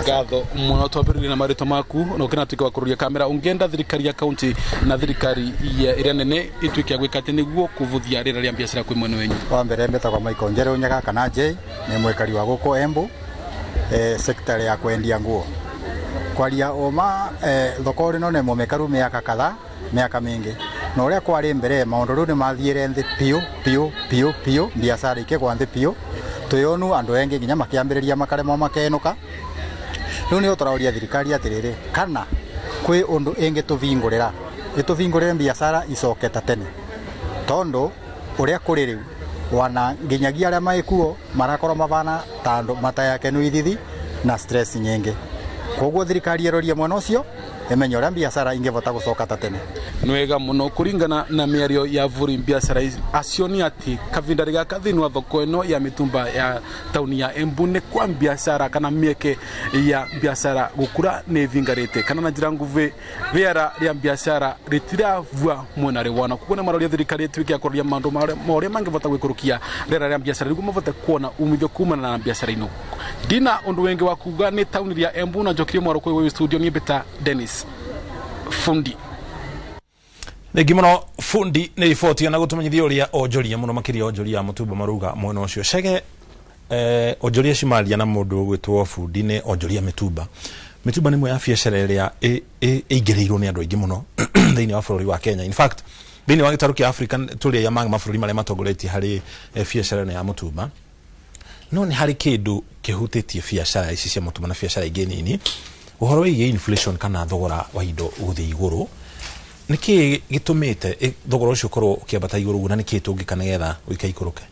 ngatho muno twambiririe na marito maku no kina tuika wakururia kamera ungenda thirikari ya county na thirikari ya iria nene ituikia gwikate niguo kuvuthia rira ria biashara kwi mwene wenyu wa mbere mbeta kwa Michael Njere unyaga kana J ni mwekari wa guko Embu sector ya kwendia nguo kwaria oma thoko rino ne mumekaru miaka mingi no uria kwari mbere maundu ru ni mathiire nthi pio biashara ikegwa nthi pio tuyonu andu engi nginya makiambiriria makaremo makenuka riu ni utoraoria thirikari atiriri kana kwi undu engi tuvingurira ituvingurire biashara icoketa tene tondu uria kuri riu wana nginyagia aria maikuo marakorwo mabana tandu matayake nu ithithi na stress nyingi koguo thirikari eroria mwana ucio emenye uria biashara ingevota gucoka ta tene nwega muno kuringana na miario ya vuri biashara acio ni ati kavinda gaka thini wa thoko ino ya mitumba ya tauni ya Embu ni kwa biashara kana mieke ya biashara gukura ni vingarite kana na njira nguvi riera ria biashara ritiravua mwenari wana kuona maroria thirikari yetu ya kuria mandu maria mangevota gwikurukia riera ria biashara riguo mavote kuona umithio kumana na biashara ino dina undu wengi wa kuga ni tauni ya Embu na jokirie mwaro kwa studio ni beta Dennis fundi Negi muno fundi ni riboti na gutumenyithia uria onjoria muno makiria onjoria mutumba maruga mwena ucio cege onjoria cimaria na mundu gwitwo fundi ni onjoria mitumba ni mwe ya biashara iria igereirwo ni andu aingi muno thiini wa bururi wa Kenya in fact thiini wa gitaru kia Africa tuli ya mabũrũri maria matongoretie hari biashara ya mutumba no ni hari kindu kihutitie biashara ici cia mutumba na biashara ingi nini uhoro wigi inflation kana thogora wa indo uthi iguru niki gitumite thogora ucio korwo kiambata iguru na niki tungikana getha uikaikuruke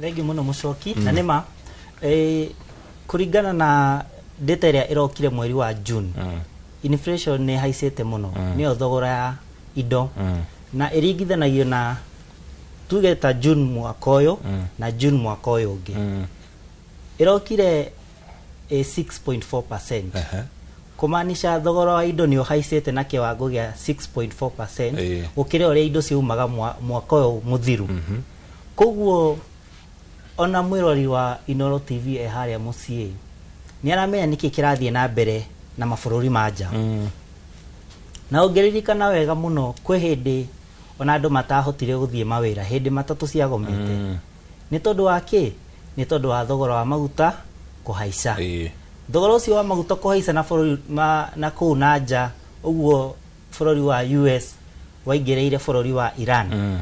thengi muno mucoki na nima kuringana na data ria irokire mweri wa June inflation ni haicete muno niyo thogora ya indo na iringithanagio na tugeta June mwaka uyu na June mwaka uyu ungi irokire 6.4% kumanisha thogora wa indo ni uhaicete na kiwango gia 6.4% ukire ore indo ciumaga mwaka uyu muthiru koguo ona mwirori wa Inoro TV haria mucie ni aramenya niki kirathie na mbere na mabũrũri manja na ongeririkana wega muno kwe hindi ona andu matahotire guthie mawira hindi matatu cia gomete ni tondu wa ki ni tondu wa thogora wa maguta kuhaica thogora ucio wa maguta kuhaica na bururi na kuu na nja uguo bururi wa US waingĩrĩire bururi wa Iran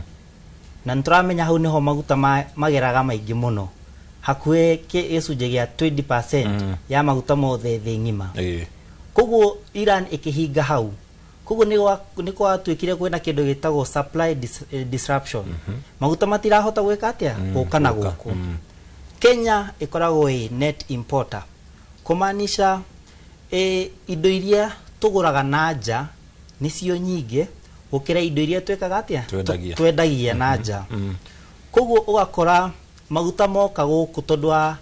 na nturamenya hau niho maguta mageraga maingi muno hakuhe gĩcunjĩ gĩa 20% ya maguta mothe thĩ ng'ima koguo Iran ikihinga hau koguo ni gwatuĩkire kwĩna kĩndũ gĩtagwo supply disruption maguta matirahota gwĩka atĩa gũka na gũkũ Kenya ikoragwo net importer kumaanisha indo iria tuguraga na nja nicio nyingĩ gũkĩra indo iria twekaga atĩa twendagia na nja koguo ugakora maguta moka gũkũ tondũ wa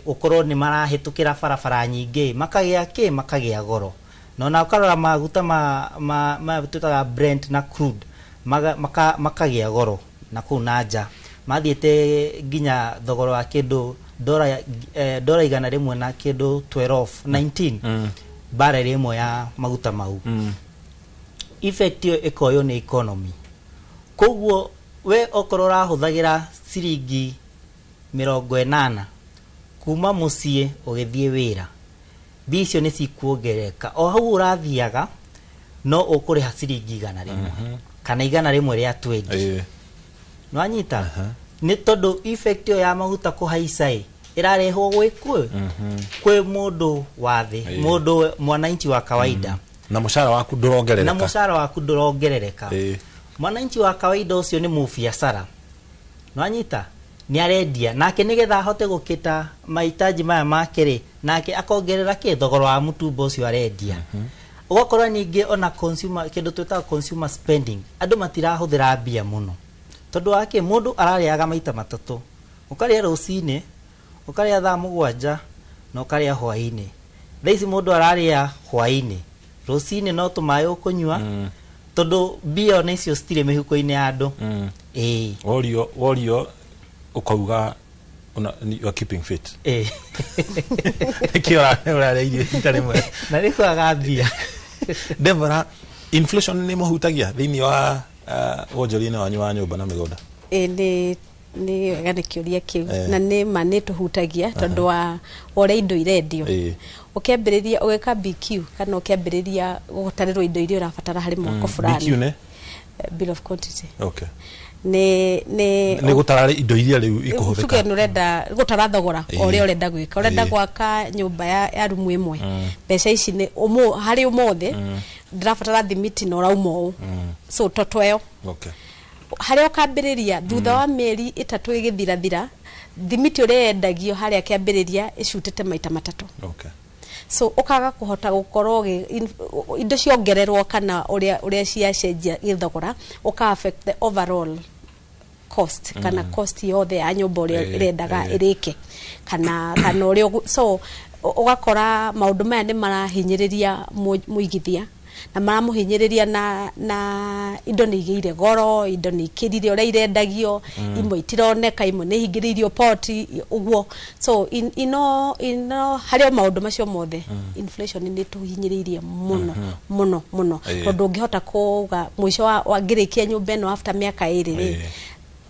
ukorwo ni marahĩtũkĩra barabara nyingĩ makagĩa goro na ukarora maguta ma tutaga Brent na crude makagĩa goro na kũu na nja mathiĩte nginya thogora wa kĩndũ dora igana rĩmwe na kĩndũ 19 barrel ĩmwe ya maguta mau effect yo ikoyo ni economy koguo we okorwo rahuthagira ciringi 80 kuma mucie ugithie wira bicio ni cikuongereka o hau urathiaga no ukuriha ciringi igana rimwe kana igana rimwe ria 20 no anyita ni tondu effect yo ya maguta kuhaica irarehwo kwe mundu wa thi mundu mwananchi wa kawaida na mushara waku ndurongerereka mwananchi wa kawaida ucio ni mubiacara no anyita ni arendia nake nigetha ahote gukita mahitaji maya make nake akongerera ki thogora wa mutumba ucio arendia ugakora ningi ona consumer kindu twita consumer spending andu matirahuthira mbia muno tondu wake mundu arariaga maita matatu ukaria rucine ukaria thaa 7 na ukaria hwaini thaici mundu araria hwaini rucine no tumayo kunywa tondu mbia ona icio stire mihuko-ini ya andu worio ukauga you are keeping fit kiora urareirio itarimwe na rikwaga mbia Deborah inflation ni muhutagia thiini wa wonjoria-ini wanyu wa nyumba na migunda ni wega nĩ kĩũria kĩu na nĩ ma nĩ tũhutagia tondũ wa ũrĩa indo irendio ũkĩambĩrĩria ũgeka BQ kana ũkĩambĩrĩria gũtarĩrwo indo iria ũrabatara harĩ mwako fulani BQ ne bill of quantity okay ni gutara indo iria riu ikuhuthika tuke nurenda gutara thogora ũrĩa ũrenda gwika ũrenda gwaka nyũmba ya rumu imwe mbeca ici ni hari umothe ndirabatara thimiti na ũrauma so totweyo okay haria ukambiriria thutha wa mieri 3 igithirathira thimiti urendagio haria kiambiriria icutite maita matatu okay so ukaga kuhota gukorwo indo ciongererwo kana uria ciacenjia githogora uka affect the overall cost kana cost yothe ya nyumba uria irendaga irike kana uria so ugakora maundu maya ni marahinyiriria muigithia na maramuhinyiriria na indo ni igire goro indo ni ikirire uria irendagio imwe itironeka imwe ni hingiririo poti uguo so ino hario maundu macio mothe inflation ni tuhinyiririe muno tondu ungihota kuga mwisho wa ngirikia nyumba eno after miaka 2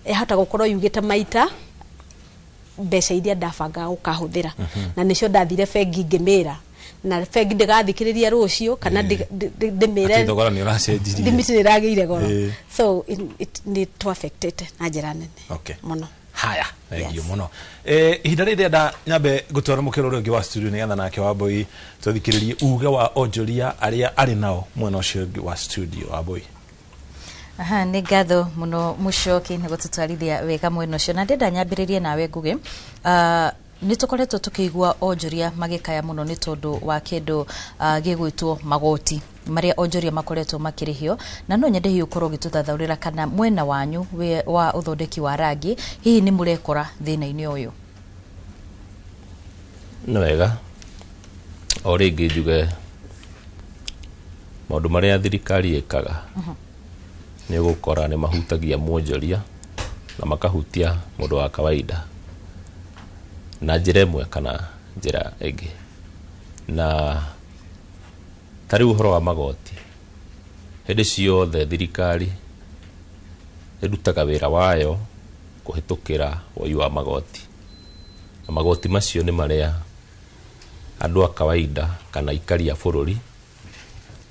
ehota gukorwo yugite maita mbeca iria ndabanga ukahuthira na nicio ndathire bengi ngimira na bengi ndigathikiriria rucio kana ndimire thogora ni uracenjirie thimiti ni ragire goro so it to affected na njira nene muno haya thengio muno ihinda rĩrĩa nda nyambe gũtwara mũkĩro ũrĩa ũngĩ wa studio nĩgetha nake Wambui tũthikĩrĩrie uge wa onjoria arĩa arĩ nao mwena ũcio ũngĩ wa studio Wambui nĩ ngatho muno Muchoki nĩ gũtũtwarithia wega mwena ũcio na ndenda nyambĩrĩrie nawe Ngugi nĩ tũkoretwo tũkĩigua onjoria magĩkaya muno nĩ tondũ wa kĩndũ gĩgwĩtwo magoti maria onjoria makoretwo makĩrĩhio na no nyende hiyo ũkorwo ũgĩtũthathaũrĩra kana mwena wanyu wa ũthondeki wa rangi hihi nĩ mũrekora thĩna-inĩ ũyũ nĩ wega o rĩngĩ njuge maũndũ marĩa thirikari ĩkaga nĩ gũkora nĩ mahutagia mwonjoria na makahutia mũndũ wa kawaida na njĩra ĩmwe kana njĩra ĩngĩ na tarĩ ũhoro wa magoti hĩndĩ ciothe thirikari ĩrutaga wĩra wayo kũhĩtũkĩra woi wa magoti. Na magoti macio nĩ marĩa andũ a kawaida kana ikari a bũrũri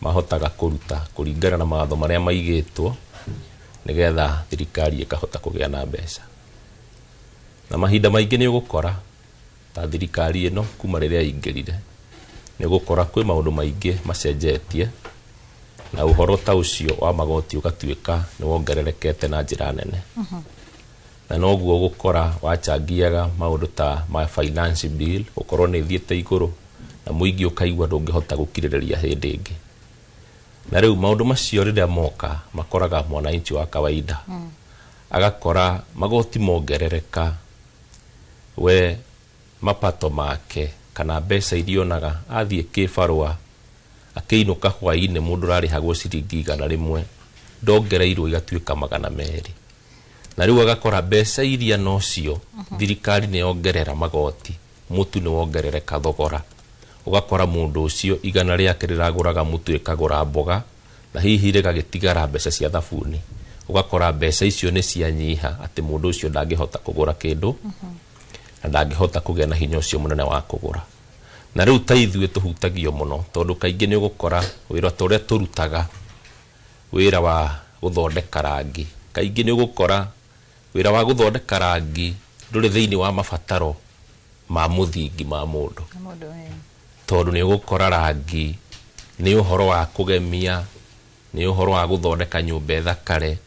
mahotaga kũruta kũringana na mawatho marĩa maigĩtwo nĩgetha thirikari ĩkahota kũgĩa na mbeca. Na mahinda maingĩ nĩ ũgũkora ta thirikari ĩno kuma rĩrĩa ingĩrire nĩ ũgũkora kwĩ maũndũ maingĩ macenjetie na ũhoro ta ũcio wa magoti ũgatuĩka nĩ wongererekete na njĩra nene. Na noguo ũgũkora wachangiaga maũndũ ta ma finance bill ũkorwo nĩ thiĩte igũrũ na mũingĩ ũkaigua ndũngĩhota gũkirĩrĩria hĩndĩ ĩngĩ. Na rĩu maũndũ macio rĩrĩa moka makoraga mwananchi wa kawaida agakora magoti mongerereka, we mapato make kana mbeca iria onaga athiĩ kĩbarũa akĩinũka hwaĩ-inĩ mũndũ ũrarĩhagwo ciringi 100 ndongereirwo igatuĩka 200. Na rĩu agakora mbeca iria nocio thirikari nĩ yongerera magoti, mũtu nĩ wongerereka thogora. Ũgakora mũndũ ũcio 100 rĩake rĩragũraga mũtu ĩkagũra mboga na hihi rĩgagĩtigara mbeca cia thabuni. Ũgakora mbeca icio nĩ cianyiha atĩ mũndũ ũcio ndangĩhota kũgũra kĩndũ na ndangĩhota kũgĩa na hinya ũcio mũnene wa kũgũra. Na rĩu ta ithuĩ tũhutagio mũno tondũ kaingĩ nĩ ũgũkora wĩra ũrĩa tũrutaga wĩra wa gũthondeka rangi, kaingĩ nĩ ũgũkora wĩra wa gũthondeka rangi ndũrĩ thĩinĩ wa mabataro ma mũthingi ma mũndũ. Tondũ nĩ ũgũkora rangi nĩ ũhoro wa kũgemia, nĩ ũhoro wa gũthondeka nyũmba thakare,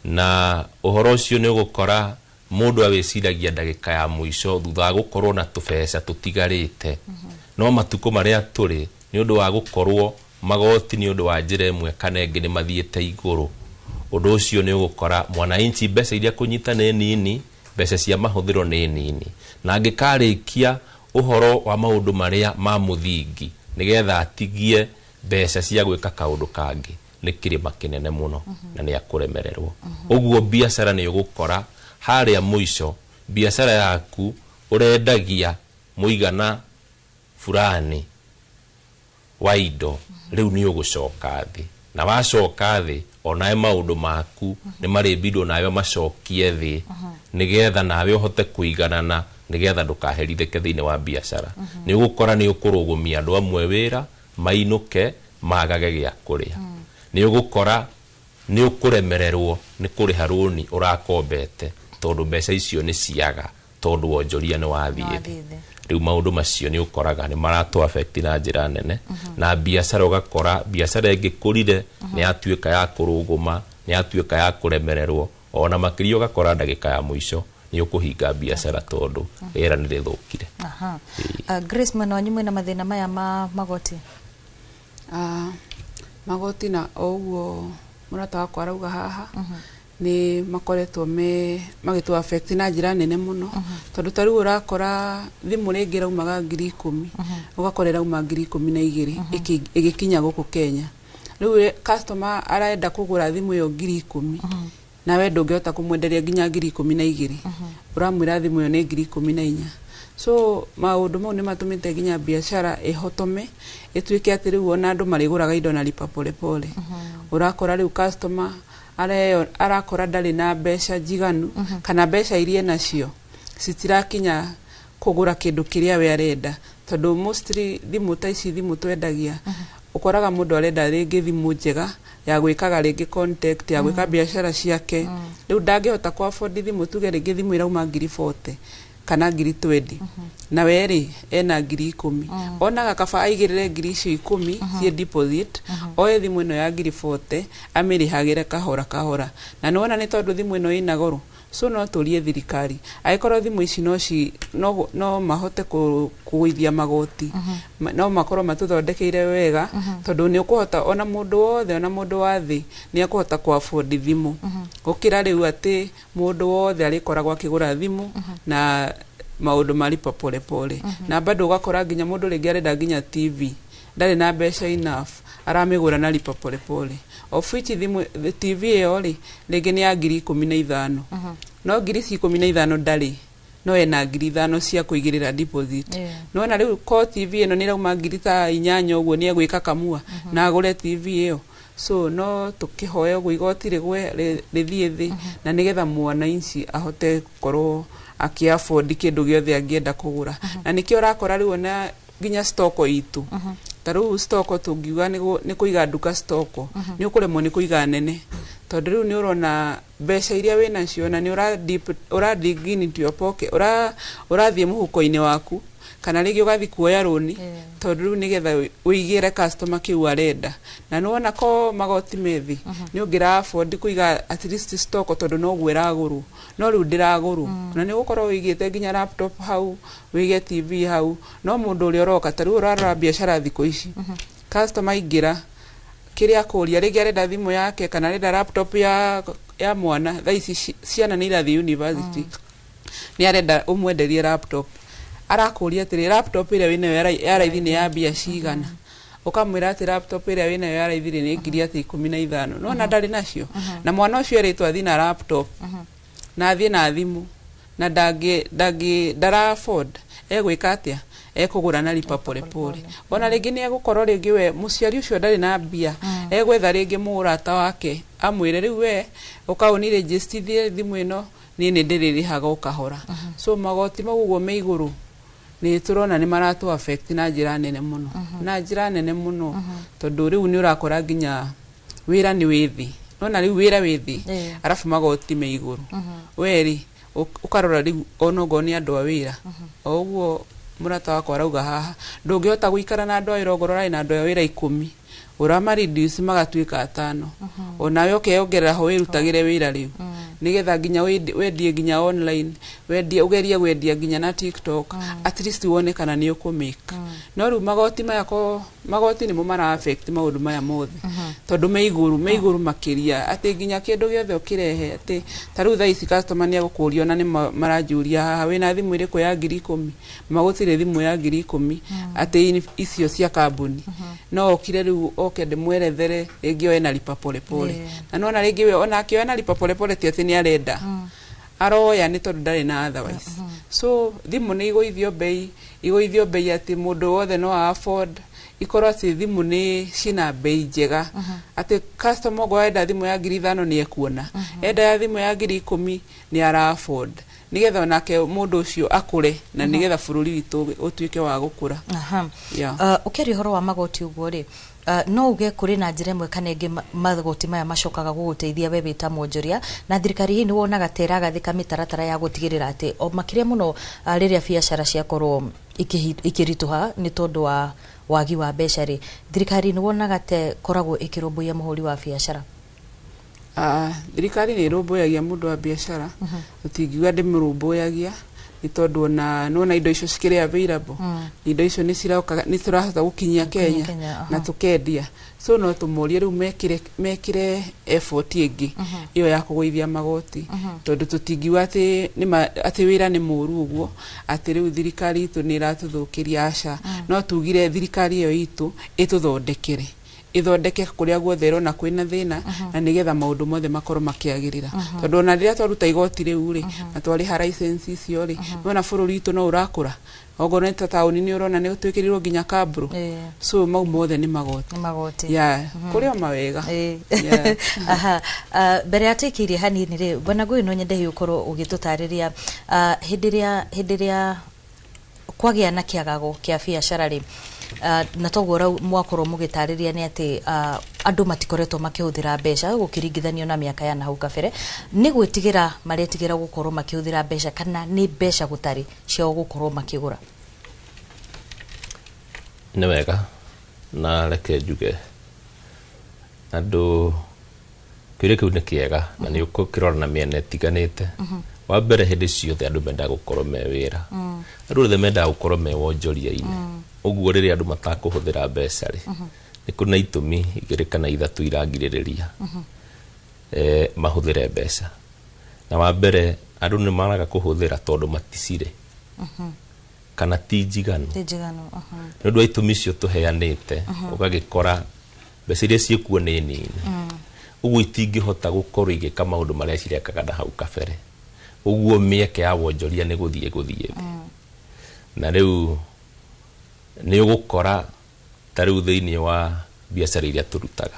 na ũhoro ũcio nĩ ũgũkora mũndũ awĩciragia ndagĩka ya mũico thutha wa gũkorwo na tũbeca tũtigarĩte. No matukũ marĩa tũrĩ nĩ ũndũ wa gũkorwo magoti nĩ ũndũ wa njĩra ĩmwe kana ĩngĩ nĩ mathiĩte igũrũ. Ũndũ ũcio nĩ ũgũkora mwananchi mbeca iria kũnyita nĩ nini, mbeca cia mahũthĩro nĩ nini. Na angĩkarĩkia ũhoro wa maũndũ marĩa ma mũthingi nĩgetha atigie mbeca cia gwĩka kaũndũ kangĩ nĩ kĩrĩma kĩnene mũno na nĩ akũremererwo. Ũguo biacara nĩ ũgũkora harĩa mũico biacara yaku ũrendagia mũigana fulani wa indo, rĩu nĩ ũgũcoka thĩ. Na wacoka thĩ onawe maũndũ maku nĩ marĩbindwo nawe macokie thĩ nĩgetha nawe ũhote kũiganana nĩgetha ndũkaherithĩke thĩinĩ wa biacara. Nĩ ũgũkora nĩ ũkũrũgũmia andũ amwe wĩra mainũke magage gĩa kũrĩa. Nĩ ũgũkora nĩ ũkũremererwo nĩ kũrĩha rũni ũrakombete tondũ mbeca icio nĩ ciaga tondũ wonjoria nĩ wathiĩ thĩ. Rĩu maũndũ macio nĩ ũkoraga nĩ maratũ affect na njĩra nene, na biacara ũgakora biacara ĩngĩkũrire nĩ yatuĩka ya kũrũgũma, nĩ yatuĩka ya kũremererwo, ona makĩria ũgakora ndagĩka ya mũico nĩ ũkũhinga biacara tondũ rĩera nĩ rĩthũkire. Grace, mwena wanyu mwĩna mathĩna maya ma magoti? Magoti na ũguo mũrata wakwa arauga haha nĩ makoretwo magĩtũ affect na njĩra nene mũno, tondũ ta rĩu ũrakora thimũ rĩngĩ raumaga 10,000 ũgakora rauma 12,000 ĩgĩkinya gũkũ Kenya. Rĩu customer arenda kũgũra thimũ ĩyo 10,000 nawe ndũngĩhota kũmwenderia nginya 12,000, ũramwĩra thimũ ĩyo nĩ 14,000. So maũndũ mau nĩ matũmĩte nginya biacara ĩhotome, ĩtuĩke atĩ rĩu ona andũ marĩgũraga indo na lipa pole pole. Ũrakora rĩu customer arakora ndarĩ na mbeca njiganu kana mbeca iria nacio citirakinya kũgũra kĩndũ kĩrĩa we arenda, tondũ mostly thimũ ta ici thimũ twendagia ũkoraga mũndũ arenda rĩngĩ thimũ njega ya gwĩkaga rĩngĩ contact ya gwĩka biacara ciake. Rĩu ndangĩhota ku afford thimũ, tuge rĩngĩ thimũ ĩrauma 40,000 kana 20,000 na we ena 10,000, onaga kaba aigĩrĩre 10,000 cie deposit, oe thimũ ĩno ya 40,000 amĩrĩhagĩre kahora kahora. Na nĩwona nĩ tondũ thimũ ĩno ĩna goro, so no tũrie thirikari agĩkorwo thimũ ici no mahote kũgũithia magoti, no makorwo matũthondekeire wega, tondũ nĩ ũkũhota ona mũndũ wothe, ona mũndũ wa thĩ nĩ akũhota ku afford thimũ gũkĩra rĩu atĩ mũndũ wothe arĩkoragwo akĩgũra thimũ na maũndũ maripa pole pole. Na bado ũgakora nginya mũndũ rĩngĩ arenda nginya TV, ndarĩ na mbeca enough, aramĩgũra na lipa pole pole, of which TV ĩyo rĩngĩ nĩ ya 15,000, no 15,000 ndarĩ, no ena 5,000 cia kũigĩrĩra deposit. No na rĩu ko TV ĩno nĩ rauma 8,000 ũguo nĩ egwĩka kamua na agũre TV ĩyo. so no tukihoya gwe igoti rigwe rithie thi na nigetha mwananchi ahote korwo aki afford kindu giothe angienda kugura na nikio rakora riu na ginya stoko itu taru stoko tungiuga ni kuiga nduka stoko ni ukuremwo ni kuiga nene tondu riu ni urona mbeca iria wina cio na ni ura dig into your pocket urathie muhuko-ini waku kana rigi ugathi kuoya roni tondu riu nigetha uigire customer kiu arenda na nuona ko magoti methi ni ungira afford kuiga at least stock tondu no gwira guru no riu ndiraguru na ni gukorwo uigite ginya laptop hau uige TV hau no mundu uri uroka taru urara biashara thiko ici customer ingira kiria kuria rigi arenda thimu yake kana arenda laptop ya mwana thaici ciana ni irathi university ni arenda umwenderie laptop arakuria atiri laptop ire wina ya raithi ni ya bia cigana ukamwira ati laptop ire wina ya raithi ni ngiri ati 15 no na ndari nacio na mwana ucio eritwa thi na laptop na athie na thimu na ndara afford egwika atia ekugura na lipa pole pole ona ringi ni egukorwo ringi we muciari ucio ndari na bia egwetha ringi murata wake amwire riu we ukauni register thimu ino ni ndiririhaga ukahora so magoti magugo me iguru ni turona ni maratu affect na njira nene muno tondu riu ni urakora ginya wira ni withi nona riu wira withi arafu magoti me iguru weri ukarora riu onogo ni andu a wira oguo murata wakwa arauga haha ndungihota guikara na andu a wira ogorora na andu a wira 10 urama reduce magatuika 5 onawe ukeyongerera ho wirutagire wira riu nigetha ginya wendie ginya online wendie ugeria wendia ginya na TikTok at least wone kana ni ukumake no riu magoti ni mo mara affect maundu maya mothe tondu me iguru makiria ati ginya kindu giothe ukirehe ati taru thaici customer ni agukuria na ni marajuria haha wina thimu iriku ya 10,000 magutire thimu ya 10,000 ati icio cia kambuni no okire riu oke ndimwerethere ringi we na lipa pole pole na nona ringi we ona akioya na lipa pole pole ti ati ni arenda aroya ni tondu ndari na otherwise so thimu ni igũithio bei ati mundu wothe no afford ikorwo ati thimu ni cina bei njega ati customer goenda thimu ya 5,000 ni ekuona enda ya thimu ya 10,000 ni ara afford nigetha onake mundu ucio akure na nigetha bururi witu utuike wa gukura ukeri horo wa magoti uguo ri no uge kuri na njira imwe kana ingi magoti maya macokaga guguteithia we wita mwonjoria na thirikari hii ni wonaga tera gathika mitaratara ya gutigirira ati o makiria muno riria biashara ciakorwo ikirituha ni tondu wa wagi wa mbeca ri thirikari ni wonaga te koragwo ikirumbuya muhuri wa biashara thirikari ni rumbuyagia mundu wa biashara tutingiuga ndimurumbuyagia ni tondu nona indo icio cikiri available indo icio ni turahota gukinyia Kenya na tukendia so no tumurie riu mekire effort ingi iyo ya kuguithia magoti tondu tutingiuga ati wira ni muru uguo ati riu thirikari itu ni iratuthukiria aca no tugire thirikari iyo itu ituthondekere ithondeke kuria guothe rona kwina thina na nigetha maundu mothe makorwo makiagirira tondu ona riria twaruta igoti riu ri na twari ha license icio ri wona bururi itu no urakura ogone ta tauni ni urona ni utwikirirwo ginya kabro so mau mothe ni magoti kuria mawega bere atikirie hanini ri bwana Ngui no nyende hiukorwo ugitutariria hindiria kwagia na kiagago kia biashara ri na toguo rau mwakorwo mugitariria ni ati andu matikoretwo makihuthira mbeca gukiringithanio na miaka ya nahau kabere ni gwitigira maretigira gukorwo makihuthira mbeca kana ni mbeca gutari cio gukorwo makigura ni wega na reke njuge andu kire kiu ni kiega na ni ukirora na miene tiganite wa mbere hindi ciothe andu menda gukorwo me wira andu othe menda gukorwo me wonjoria-ini uguo riria andu matakuhuthira mbeca ri ni kuna itumi igiri kana ithatu irangiririria mahuthire mbeca na wa mbere andu ni maraga kuhuthira tondu maticire kana tijigano ndu itumi cio tuheanite ugagikora mbeca iria ciekuo ni nini uguo itingihota gukorwo igika maundu maria cirekaga na hau kabere uguo mieke ya wonjoria ni guthie na riu ni ugukora tariu thiini wa biashara iria turutaga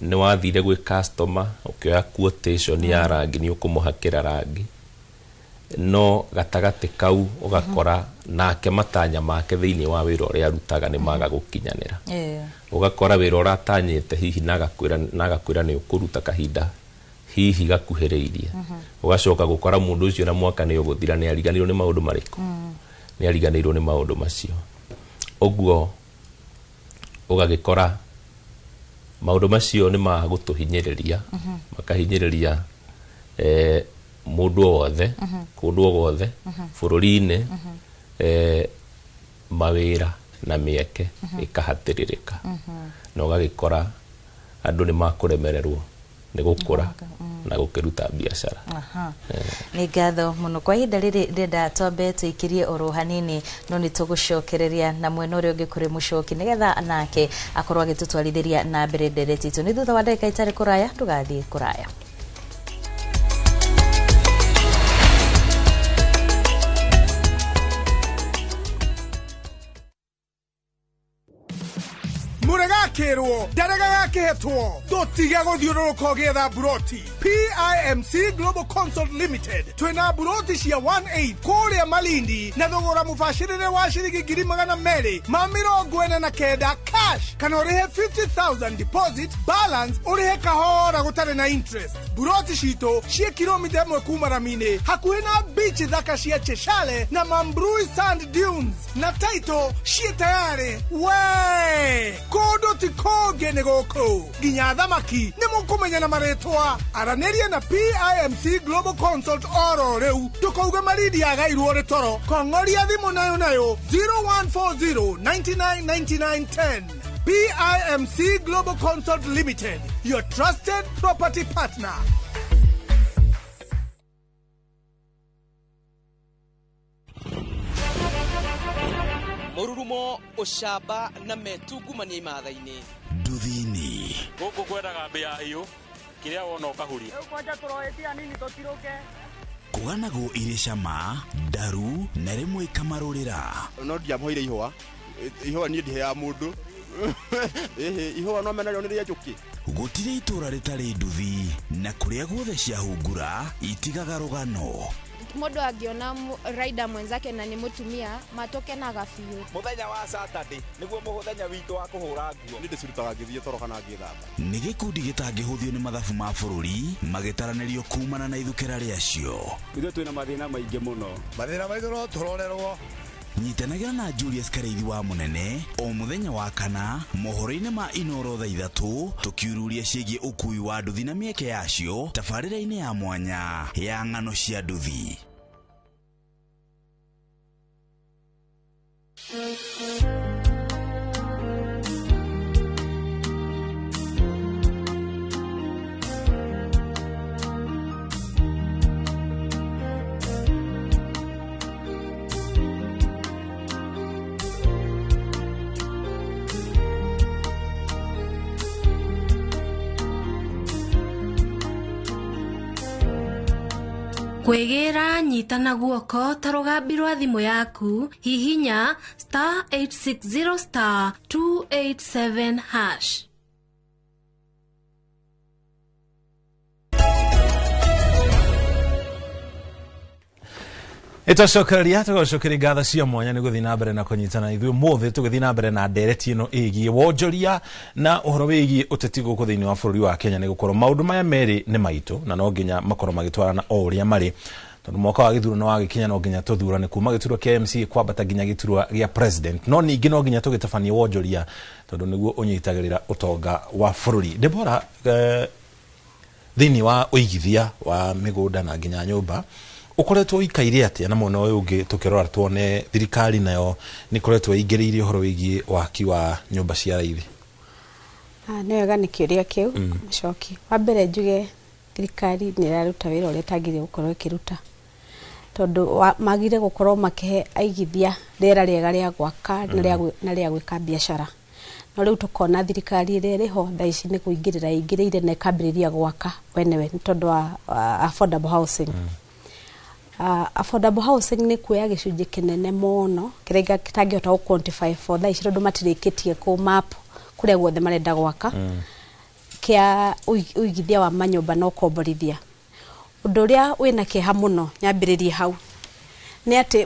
ni wathire gwi customer ukioya quotation ya rangi ni ukumuhakira rangi no gatagati kau ugakora nake matanya make thiini wa wira uria arutaga ni maga gukinyanira ugakora wira uratanyite hihi nagakwira ni ukuruta kahinda hihi gakuhiriirie ugacoka gukora mundu ucio na mwaka ni uguthira ni ariganirwo ni maundu mariku ni ariganirwo ni maundu macio oguo ugagikora maundu macio ni magutuhinyiriria makahinyiriria mundu wothe kundu wothe bururi-ini mawira na mieke ikahatiririka na ugagikora andu ni makuremererwo ni gukura na gukiruta biashara. Ni ngatho muno kwa ihinda riri ndenda twambe tuikirie oro hanini no ni tugucokereria na mwena uria ungi kuri mucoki nigetha anake akorwo agitutwarithiria na mbere ndereti itu ni thutha wa ndagika itari kuraya tugathie kuraya. Muragakirwo daragaketwo dotiga guthiururuka ugetha buroti. PIMC Global Consult Limited twina buroti cia 1/8 kuria Malindi na thogora mubashirire wa ciringi 249 cash kana urihe 50,000 deposit balance urihe kahora gutari na interest. Buroti cito cia kilomita 1 kuma Ramine hakuhi na beach thaka cia Cheshale na Mambrui Sand Dunes na title cia tayari we kodo ti kogene goko ginya thamaki ni mukumenya na maretwa araneria na PIMC Global Consult oro reu tukauga Malindi agairwo ri toro kongoria thimu nayo 0140 999910 PIMC Global Consult Limited, your trusted property partner. Mururumo ushaba na metungumania imatha-ini nduthini guku kwendaga mbia hiu kiria wona ukahuri kwanja turoetia nini totiruke kuganago ire cama ndaru na rimwe ikamarurira no ndiamhoire ihwa ni ndihe ya mundu ihwa no mena rionire njuki gutire itura ritari nduthi na kuria guothe ciahungura itigaga rugano mundu angiona rider mwenzake na ni mutumia matoke na gafiu muthenya wa Saturday niguo muthenya witu wa kuhura nguo ni ndicirutaga ngithie toro kana ngithamba ni gikundi gitangihuthio ni mathabu ma bururi magitaranirio kumana na ithukira riacio ithuĩ twina mathina maingi muno mathina maitũ no turorerwo nyitanagira na Julius Kareithi wa Munene o muthenya wa kana mohoro-ini ma Inoro thaa 3 tukiururia ciĩgiĩ ukui wa nduthi na mieke yacio tabarĩra-inĩ ya mwanya ya ng'ano cia nduthi. Kwegera nyitana guoko ta rugambi rwa thimu yaku hihinya *860 *287#. Itacokereria tugacokeria ngatho cia mwanya ni guthii na mbere na kunyitana ithuĩ mũthĩ tũgĩthiĩ na mbere na ndereti ĩno ĩgiĩ wonjoria na ũhoro wĩgiĩ ũteti gũkũ thĩinĩ wa bũrũri wa Kenya nĩ gũkorwo maũndũ maya merĩ nĩ maitũ na no nginya makorwo magĩtwarana o ũrĩa marĩ tondũ mwaka wa gĩthurano wa gĩkinya no nginya tũthurane kuma gĩturwa kĩa MC kwambata nginya gĩturwa gĩa president no ningĩ no nginya tũgĩtabania wonjoria tondũ nĩguo ũnyitagĩrĩra ũtonga wa bũrũri. Deborah, thĩinĩ wa ũigithia wa mĩgũnda na nginya nyũmba ukoretwo ikaire atia na mwena uyu ungi tukirora tuone thirikari nayo ni koretwo ingiriire uhoro wigie waki wa nyumba cia raithi ni wega ni kiuria kiu mucoki wa mbere njuge thirikari ni raruta wira uria tagire gukorwo ikiruta tondu magire gukorwo makihe aigithia rĩera rĩega rĩa gwaka na rĩa gwika biashara no riu tukona thirikari ĩrĩa ĩrĩho thaa ici nĩ ingĩrĩire na ikambĩrĩria gwaka wenewe tondu wa affordable housing. Affordable housing ni kuoya gicunjĩ kinene muno kirenga kitangihota ku quantify for thaa ici tondu matirĩkĩtie ku map kuria guothe marenda gwaka kia uigithia wa manyumba no komborithia undu uria wina kiha muno nyambiririe hau ni ati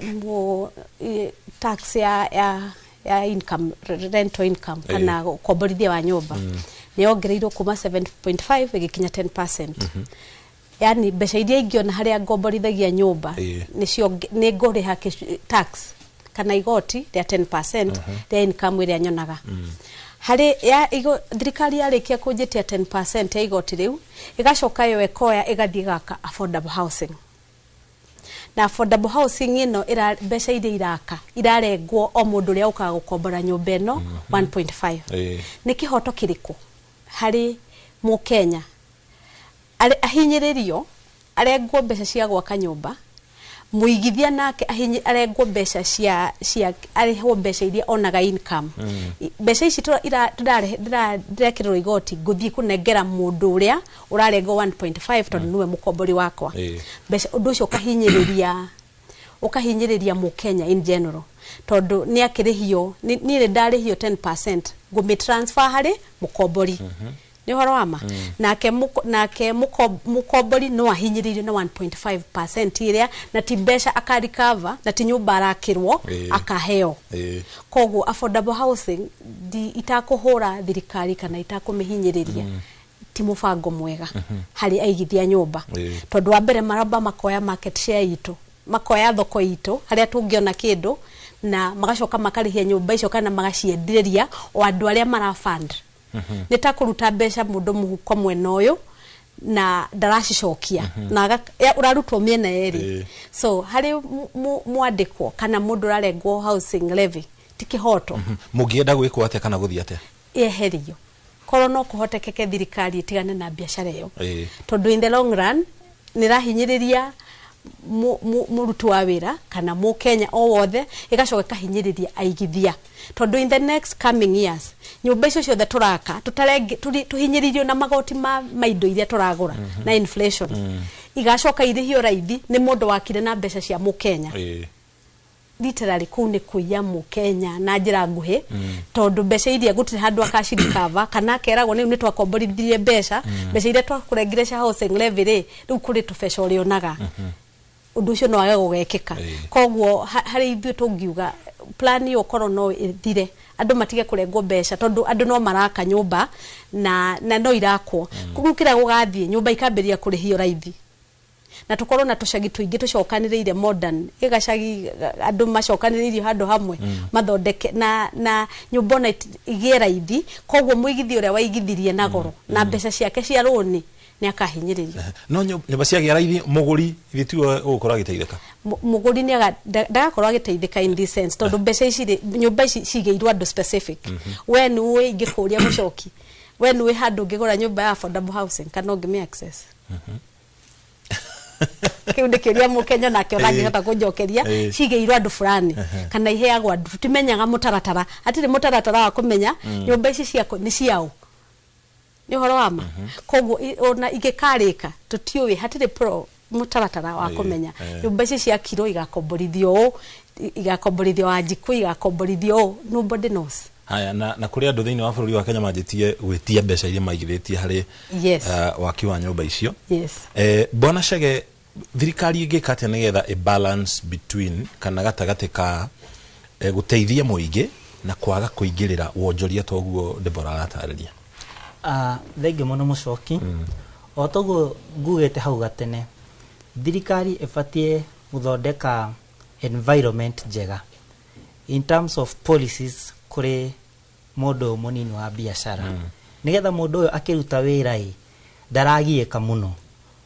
tax ya income rental income kana komborithia wa nyumba ni ongereirwo kuma 7.5 igikinya 10%. Yani mbeca iria ingiona haria ngomborithagia nyumba nicio ni nguriha tax kana igoti ria 10% ria income iria nyonaga. Hari ya thirikari yarikia kunjitia 10% ya igoti riu igacoka yo ekoya igathie gaka affordable housing. Na affordable housing ino mbeca iria iraka irarengwo o mundu ria ukaga gukombora nyumba ino 1.5. Ni kihoto kiriku hari mu Kenya ahinyiririo arengwo mbeca cia gwaka nyumba muigithia nake arengwo mbeca cia arehwo mbeca iria onaga income. Mbeca ici ndirekirwo igoti nguthii kunengera mundu uria urarengwo 1.5 tondu niwe mukombori wakwa. Mbeca undu ucio ukahinyiriria mu Kenya in general tondu ni akirihio ni ndarihio 10% ngumi transfer hari mukombori. Ni horo wama nake mukombori no ahinyiririo na 1.5% iria na tibesha akarecover na tinyumba arakirwo akaheo. Koguo affordable housing itakuhura thirikari kana itakumihinyiriria ti mubango mwega hari aigithia nyumba tondu wa mbere maramba makoya market share itu makoya thoko itu haria tungiona kindu na magacoka makarihia nyumba icio kana magaciendiria o andu aria marafund. Nitakuruta mbeca mundu muhuko mwena uyu na ndaracicokia na urarutwo miena eri. So hari mwandikwo kana mundu urarengwo housing levy tikihoto mugienda gwikwo atia kana guthia atia eherio koro no kuhotekeke thirikari itigane na biashara iyo tondu in the long run nirahinyiriria murutu wa wira kana mu Kenya o wothe igacoka kahinyiriria aigithia tondu in the next coming years nyumba icio ciothe turaka tuhinyiririo na magoti ma indo iria turagura na inflation igacoka irihio raithi ni mundu wakire na mbeca cia mu Kenya. Literally kune kuya mu Kenya na njira nguhi tondu mbeca iria gutire handu akashirikava kana keragwo ni twakomborithirie mbeca iria twakurengire cia housing levy riu kuri tubesha urionaga undu ucio no age gugekeka. Koguo hari ithu tungiuga plan yo korwo no ithire andu matige kurengwo mbeca tondu andu no maraka nyumba na no irakwo kugukira gugathie nyumba ikamberia kurihio raithi na tukorwo na tucagi tuingi tucokaniriire modern igacagi andu macokaniriire handu hamwe mathondeke na nyumba na igie raithi. Koguo muigithio uria waigithirie na goro na mbeca ciake cia roni ni akahinyiririo no nyumba ciagia raithi muguri thituo gukora giteitheka muguri ni ndagakorwo agiteithika in this sense tondu mbeca ici nyumba ici cigeirwo andu specific. We ni we ingikuria mucoki we ni we handu ngigura nyumba ya affordable housing kana ngime access kiunde kiria mu Kenya na kio ngihota kunjokeria cigeirwo andu fulani kana iheagwo andu tutimenyaga mutaratara atire mutaratara wa kumenya nyumba ici ciako ni ciao ni horo wama. Koguo ona igikarika tutiuwi hatire pro mutaratara wa kumenya nyumba ici cia kiro igakomborithio wa jiku igakomborithio nobody knows. Haya na kuri andu thiini wa bururi wa Kenya manjitie gwitia mbeca iria maigithitie hari waki wa nyumba icio. Bona Chege thirikari ingika atia nigetha a balance between kana gatagati ka guteithia muingi na kwaga kuingirira wonjoria toguo Deborah aratariria. Thenge muno mucoki o toguo ngugete hau gatene thirikari ifatie guthondeka environment njega in terms of policies kuri mundu munini wa biashara nigetha mundu uyu akiruta wira ndaragieka muno.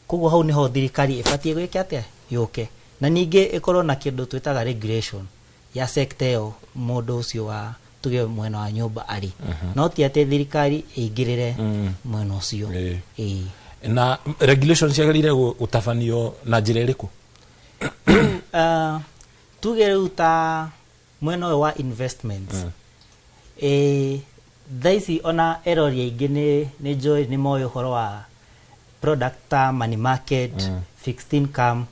Koguo hau niho thirikari ifatie gwike atia yuke na ningi ikorwo na kindu twitaga regulation ya sector yo mundu ucio wa tuge mwena wa nyumba ari no ti ate thirikari ingirire mwena ucio. Na regulations yagarire utafanio na njira iriku tuge uta mwena wa investments thaisi ona eroria ingi ni joy ni moyo horo wa product money market fixed income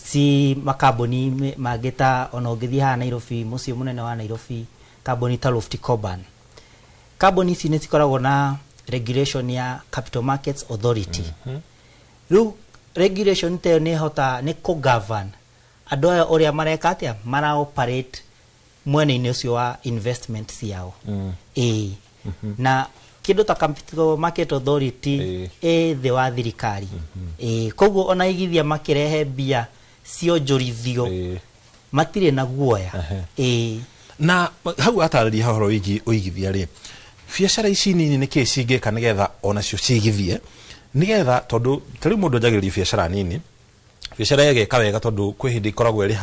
si makaboni mageta ona ugithi ha Nairobi mucio munene wa Nairobi kaboni ta Lofty Coburn kaboni ici ni cikoragwo na regulation ya Capital Markets Authority. Riu regulation te ne hota ne ko govern andu aya uria mareka atia mara operate mwene-ini ucio wa investment ciao. Na kindu ta Capital Market Authority the wa thirikari. Koguo ona igithia makirehe bia cionjorithio matire na guoya. Na hau atarĩria horo wĩgiĩ ũigithia rĩ, biacara ici nini nĩ kĩĩ cingĩka nĩgetha onacio cigithie, nĩgetha tondũ tarĩu mũndũ anjagĩrĩria biacara nini, biacara ĩgeka wega tondũ kwĩ hĩndĩ ikoragwo ĩrĩ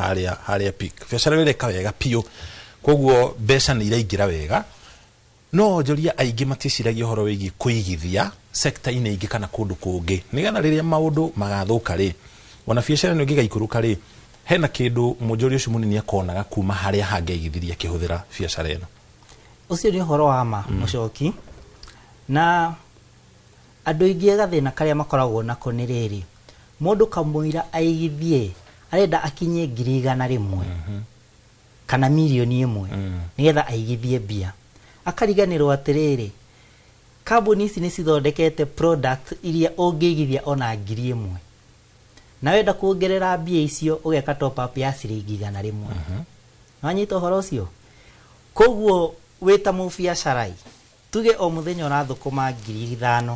harĩa peak, biacara ĩreka wega piũ, koguo mbeca nĩ iraingĩra wega, no njoria aingĩ maticiragia ũhoro wĩgiĩ kũigithia sector-inĩ ingĩ kana kũndũ kũngĩ, nĩgetha rĩrĩa maũndũ magathũka rĩ, ona biacara ĩno ĩngĩgaikũrũka rĩ, hena kindu mujori ucio munini akonaga kuma haria hangeigithiria kihũthĩra biacara ĩno. Ucio ni horo wa ma mucoki, na andu aingĩ gathĩna karĩa makoragwo nako nĩ rĩrĩ, mũndũ kamũira aigithie arenda akinye 100,000 kana milioni 1 nĩgetha aigithie mbia, akariganĩrwo atĩrĩrĩ, kambuni ici nĩ cithondekete product iria ũngĩigithia ona 1,000, na wenda kuongerera mbia icio ugeka top up ya ciringi 100. Wanyita ũhoro ũcio? Koguo wita mũbiacara tuge o mũthenya ũrathũkũma 5,000,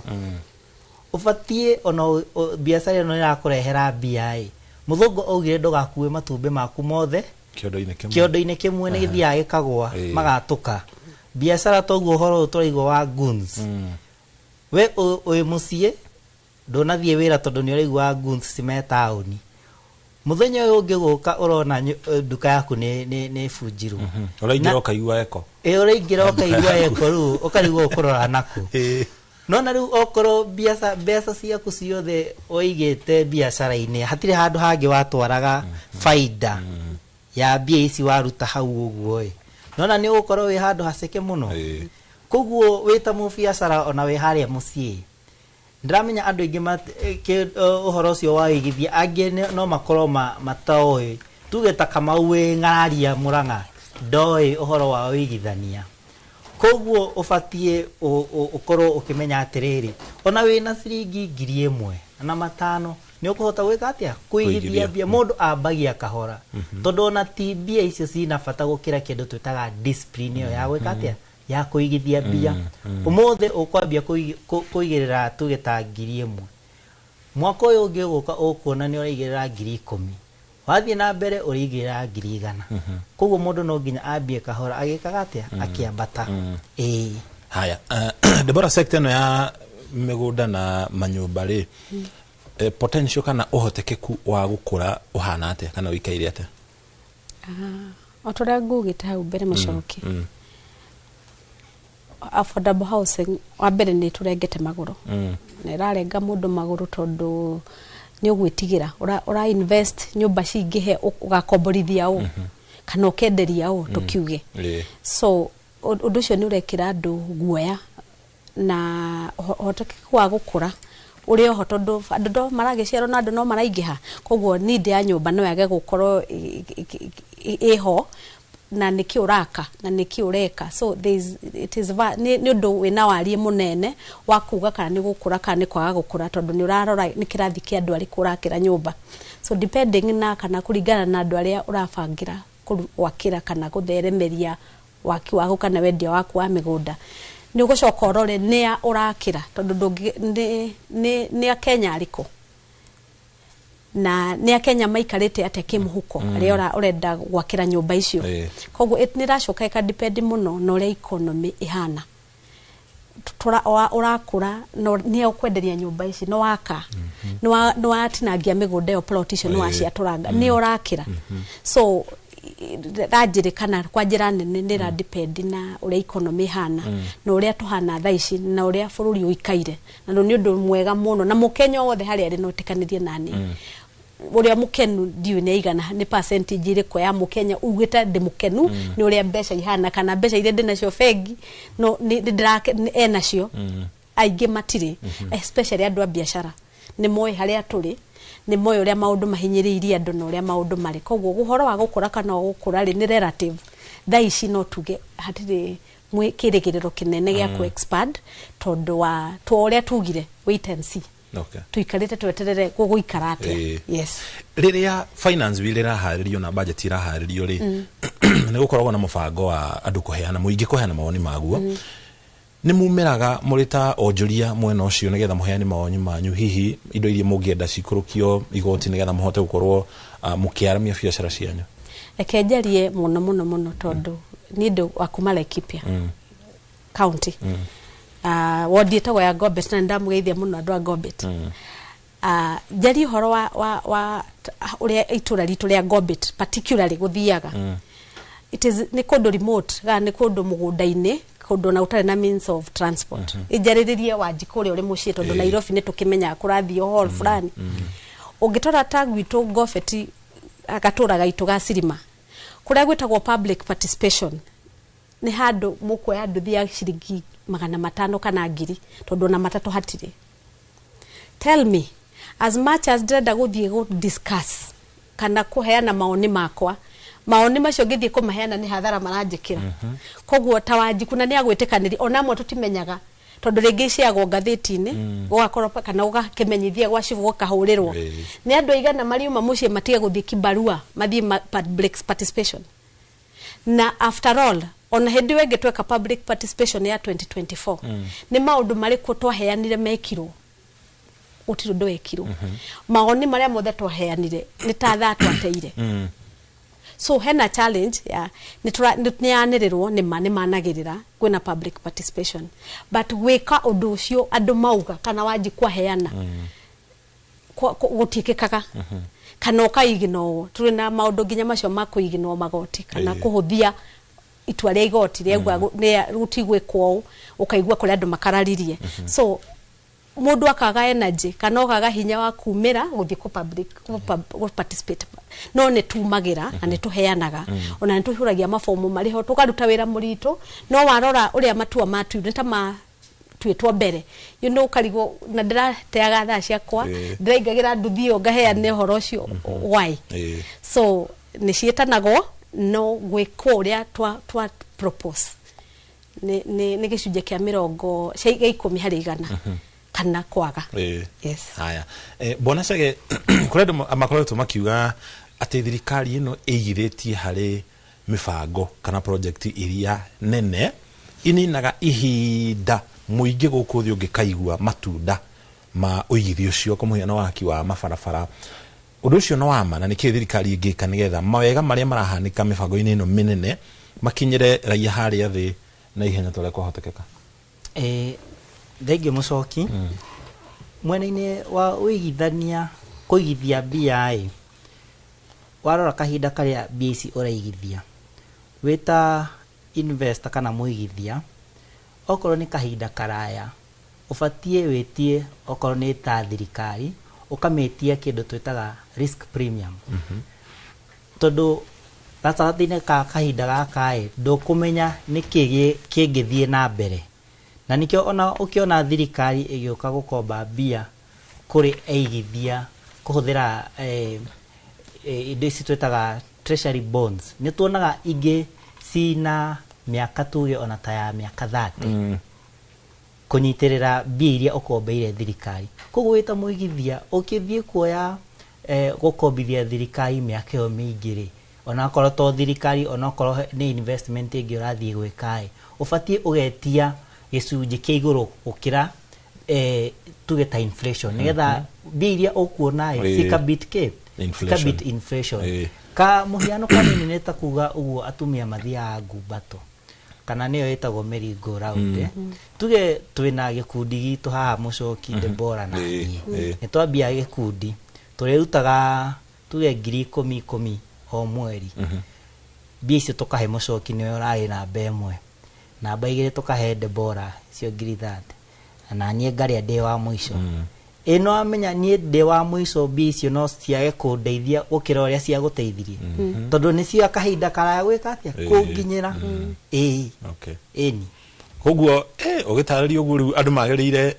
ubatie ona biacara ĩno ĩrakũrehera mbia mũthũngũ augire ndũgakue matumbĩ maku mothe kĩondo-inĩ kĩmwe nĩ gĩthiaga gĩkagwa magatũka. Biacara toguo ũhoro ũtũraigwo wa goons. We ũyũ mũciĩ ndonathie wira tondu ni ũraigua goons cimetaũni, muthenya ũyũ ũngĩ gũka ũrona nduka yaku nĩ bunjirwo, ũraingĩra ũkaigua eko, ũraingĩra ũkaigua eko, rĩu ũkarigwo ũkũrora naku. No na rĩu okorwo mbeca ciaku ciothe ũigĩte biacara-inĩ, hatirĩ handũ hangĩ watwaraga faida ya mbia ici waruta hau ũguo, no na nĩ ũgũkorwo wĩ handũ haceke mũno. Koguo wĩ ta mũbiacara ona wĩ harĩa mũciĩ, ndramenya andu aingĩ ũhoro ũcio wa igithia angĩ no makorwo mataoĩ, tuge ta Kamau wĩ Ng'araria Mũrang'a ndoĩ ũhoro wa ũigithania. Koguo ũbatie ũkorwo ũkĩmenya atĩrĩrĩ, ona wĩna ciringi 1,000 na 500 nĩ ũkũhota gwĩka atĩa kũigithia mbia. Mũndũ ambagia kahora, tondũ ona ti mbia icio cina bata gũkĩra kĩndũ twĩtaga discipline ĩyo ya gwĩka atĩa ya kuigithia mbia. Ũmũthĩ ũkwambia kũigĩrĩra tuge ta 1,000, mwaka ũyũ ũngĩ ũgũka ũkuona nĩ ũraigĩrĩra 10,000, wathiĩ na mbere ũraigĩrĩra 100,000. Koguo mũndũ no nginya ambie kahora agĩkaga atĩa akĩambata. Haya, Deborah, sector ĩno ya mĩgũnda na manyũmba rĩ, potential kana ũhotekeku wa gũkũra ũhana atĩa kana ũikaire atĩa? Otorĩa ngugĩte hau mbere Mũcoki, affordable housing wa mbere nĩ tũrengete magũrũ, na ĩrarenga mũndũ magũrũ tondũ nĩ ũgwĩtigĩra ũra invest nyũmba cingĩhe ũgakomborithia ũũ kana ũkenderia ũũ tũkiuge. So ũndũ ũcio nĩ ũrekĩra andũ guoya na ũhotekeku wa gũkũra ũrĩa oho tondũ andũ maragĩciarwo na andũ no maraingĩha, koguo need ya nyũmba no yage gũkorwo ĩho na nĩkĩ ũraka na nĩkĩ ũreka. So nĩ ũndũ wĩna warie mũnene wa kuga kana nĩ gũkũra kana nĩ kwaga gũkũra, tondũ nĩ ũrarora nĩ kĩrathi kĩa andũ arĩa kũrakĩra nyũmba. So depending na kana kũringana na andũ arĩa ũrabangĩra gwakĩra kana gũtheremeria waki waku kana wendia waku wa mĩgũnda, nĩ ũgũcoka ũrore nĩa ũrakĩra, tondũ nĩ Akenya arĩkũ na nĩ Akenya maikarĩte atĩa kĩmũhuko arĩa ũrenda gwakĩra nyũmba icio. Koguo nĩ ĩracoka ĩkadepend mũno na ũrĩa economy ĩhana. Ũrakũra nĩ ũkwenderia nyũmba ici no waka nĩ watinangia mĩgũnda ĩyo plot icio nĩ waciatũranga nĩ ũrakĩra. So ranjĩrĩkana kwa njĩra nene nĩ ra depend na ũrĩa economy ĩhana na ũrĩa tũhana thaa ici na ũrĩa bũrũri ũikaire, na nĩ ũndũ mwega mũno na Mũkenya wothe harĩa arĩ no tĩkanĩrie nani ũrĩa mũkenu ndiũ nĩ igana nĩ percentage ĩrĩkũ ya Mũkenya ugĩte ndĩ mũkenu nĩ ũrĩa mbeca ihana kana mbeca iria ndĩ nacio bengi no nĩ nacio aingĩ matirĩ, especially andũ a biacara nĩ moĩ harĩa tũrĩ, nĩ moĩ ũrĩa maũndũ mahinyĩrĩirie andũ na ũrĩa maũndũ marĩ. Koguo ũhoro wa gũkũra kana gũkũra rĩ nĩ relative. Thaa ici no tuge hatirĩ mwe kirigiriro kinene gya ku expand tondu wa tworia tugire wait and see. Okay. Tuikarite tweterere guguikara atia. Yes. Riria finance bill iraharirio na budget iraharirio ri ni gukoragwo na mubango wa andu kuheana muingi kuheana mawoni maguo. Ni mumeraga murita onjoria mwena ucio nigetha muheani mawoni manyu hihi indo iria mungienda cikurukio igoti nigetha muhote gukorwo mukiaramia biacara cianyu. Ekenjarie muno tondu ni ndu akuma Laikipia county. Wodi etagwo ya Gorbet na ndamugeithia muno andu a Gorbet. Jari horo wa uria itura ritu ria Gorbet particularly guthiaga. It is ni kundu remote ga ni kundu mugunda-ini kundu na utare na means of transport. Ijariririe Wanjiku uri mucii tondu Nairobi ni tukimenya kurathio hall fulani. Ungitora tagu itu Gorbet agatura gaitu ga Sirima kuria gwitagwo public participation ni handu mukoya nduthi ya ciringi 500 kana 1000 tondu na matatu hatire. Tell me, as much as ndenda guthie go discuss kana kuheana maoni makwa, maoni macio ngithie kumaheana ni hathara maranjikira. Koguo ta Wanjiku na ni agwitikaniri onamwe tutimenyaga tondu ringi ciagwo ngathiti-ini ugakorwo kana ugakimenyithia gwa civu ukahurirwo ni andu aigana mariuma mucie matige guthie kibarua mathie public participation. Na after all ona hindi wenge tweka public participation ya 2024 ni maundu mariko twaheanire mekirwo utiro ndwekirwo maoni maria mothe twaheanire ni ta thato ateire. So hena challenge ya nityanirerwo ni managirira kwina public participation but weka undu ucio andu mauga kana Wanjiku aheana gutikikaga kana ukaigino turina maundu nginya macio makuigino magoti kana kuhuthia itua ria igoti riagwa ne rutigwe kwao ukaigwa kuri andu makararirie. So mundu akaga energy kana okaga hinya wa kumira guthie ku public ku participate no ne tumagira na ne tuheanaga ona ne tuhuragia mafomu mariho tukaruta wira murito no warora uria matua matu nita ma twitwo mbere karigo na ndirateaga thaa ciakwa ndiraingagira nduthio ngaheane horo cio why. So ni cietanagwo no gwikwo uria twa propose ni gicunje kia 10 harĩ 100 kana kwaga. Yes. Haya. Bona Chege kuredo amakoreto makiuga ati thirikari ino igiritie hari mibango kana project iria nene ininaga ihinda muingi guku thi ungikaigua matunda ma uigithio cio kumuhiana waki wa mabarabara. Undu ucio no wama na niki thirikari ingika nigetha mawega maria marahanika mibango-ini ino minene makinyire raia haria thi na ihenya tole kwahotekeka. Thenge mucoki mwena-ini wa uigithania kuigithia mbia warora kahinda karia mbia ici uraigithia wita investor kana muigithia okorwo ni kahinda karaya ubatie witie okorwo ni ta thirikari ukametia kindu twitaga risk premium tondu tathathine ka kahinda gaka ndukumenya niki kingithie na mbere na nikio ona ukiona thirikari igioka gukomba mbia kuri eigithia kuhuthira indo ici twitaga treasury bonds ni tuonaga ingi sina miaka tuge ona ta ya miaka 30 kunyitirira mbia iria ukombeire thirikari koguo wita muigithia ukithie kuoya gukombithia thirikari miaka yo mingiri ona korwo to thirikari ona korwo ni investment ingi urathie gwikae ubatie ugetia gicunje kia iguru ukira tuge ta inflation nigetha mbia iria ukuona cikabit inflation ka muhiano kanini neta kuga uguo atumia mathia ngumbato kana niyo etagwo meringo round tuge twina gikundi gitu haha mucoki Debora na ni twambia gikundi turirutaga tuge 10,000 o mweri mbia icio tukahe mucoki niwe urari namba imwe namba igiri tukahe Debora cio 30 na nie ngaria ndi wa mwisho ino amenya nie ndi wa mwisho mbia icio no ciage kundeithia gukira uria cia guteithirie tondu ni cia kahinda karaya gwika atia kunginyira okay eni koguo ugitaririo uguo riu andu magirire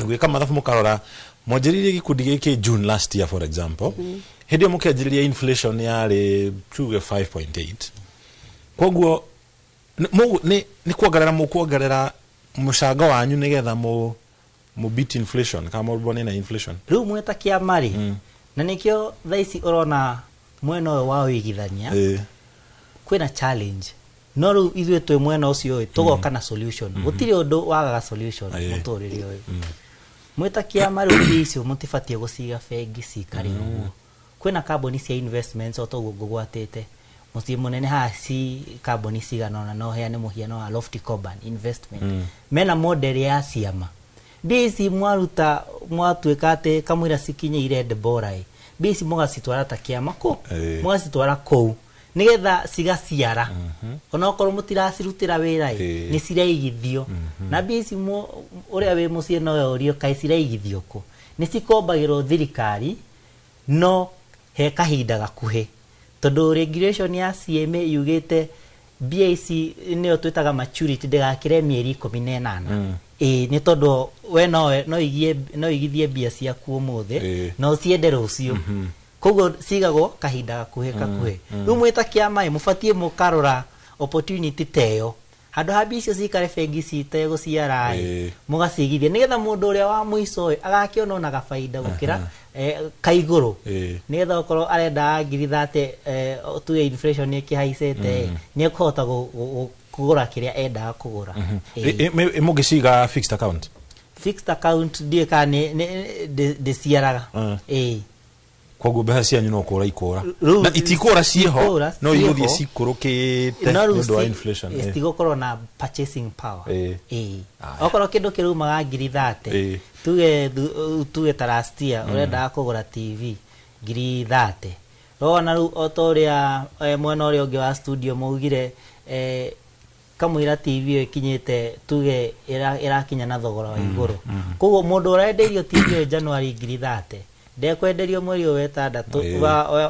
gwika mathabu mukarora mwanjiririe gikundi giki June last year for example hindi mukenjiriria inflation yari 5.8 koguo ni kuongerera mukuongerera mucango wanyu nigetha mu beat inflation kama mbone na inflation riu mweta kiamari na nikio thaici urona mwena uyu wa wigithania kwina challenge no riu ithuĩ twĩ mwena ũcio tugoka na solution gutiri undu wagaga solution muturire uyu mweta kiamari icio mutibatie guciga bengi cikari uguo kwina kambuni cia investments otoguo ngugwatite mucie munene hasi kambuni cigana no heane muhiano wa Lofty Coban investment mena model ya ciama bisi mwaruta mwatuika ate kamwira cikinyeire Debora bisi mugacitwara ta kiama ko mugacitwara ko nigetha cigaciara ona okorwo mutiracirutira wira ni ciraigithio na bisi uria we mucie no urio kai ciraigithio ko ni cikombagirwo thirikari no he kahinda gakuhe tondu regulation ya CMA yugite BAC nio twitaga maturity ndegakire mieri 18 ni tondu we no igithie bia ciaku umuthi no ciende rucio koguo cigagwo kahinda gakuhe riu mwita kiama mubatie mukarora opportunity teyo handu ha bia icio cikare bengi cite guciara mugacigithia nigetha mundu uria wa muico agakiona ona gafaida gukira kaiguru nigetha ukorwo arenda ngiri 30 tuye inflation ikihaicete ni kuhota kugura kiria enda kugura mugiciga fixed account ndieka de ciaraga koguo mbeca cianyu no kura ikura na itikura cieho no iguthie cikurukite ndu wa inflation itigokorwo na purchasing power okorwo kindu kirumaga ngiri 30 tuge ta last year urenda kugura TV ngiri 30 rona riu otoria mwena uria ungi wa studio mugire kamwira TV ikinyite tuge irakinya na thogora wa iguru koguo mundu urenderio TV January ngiri 30 ndekwenderio mweri wetandatu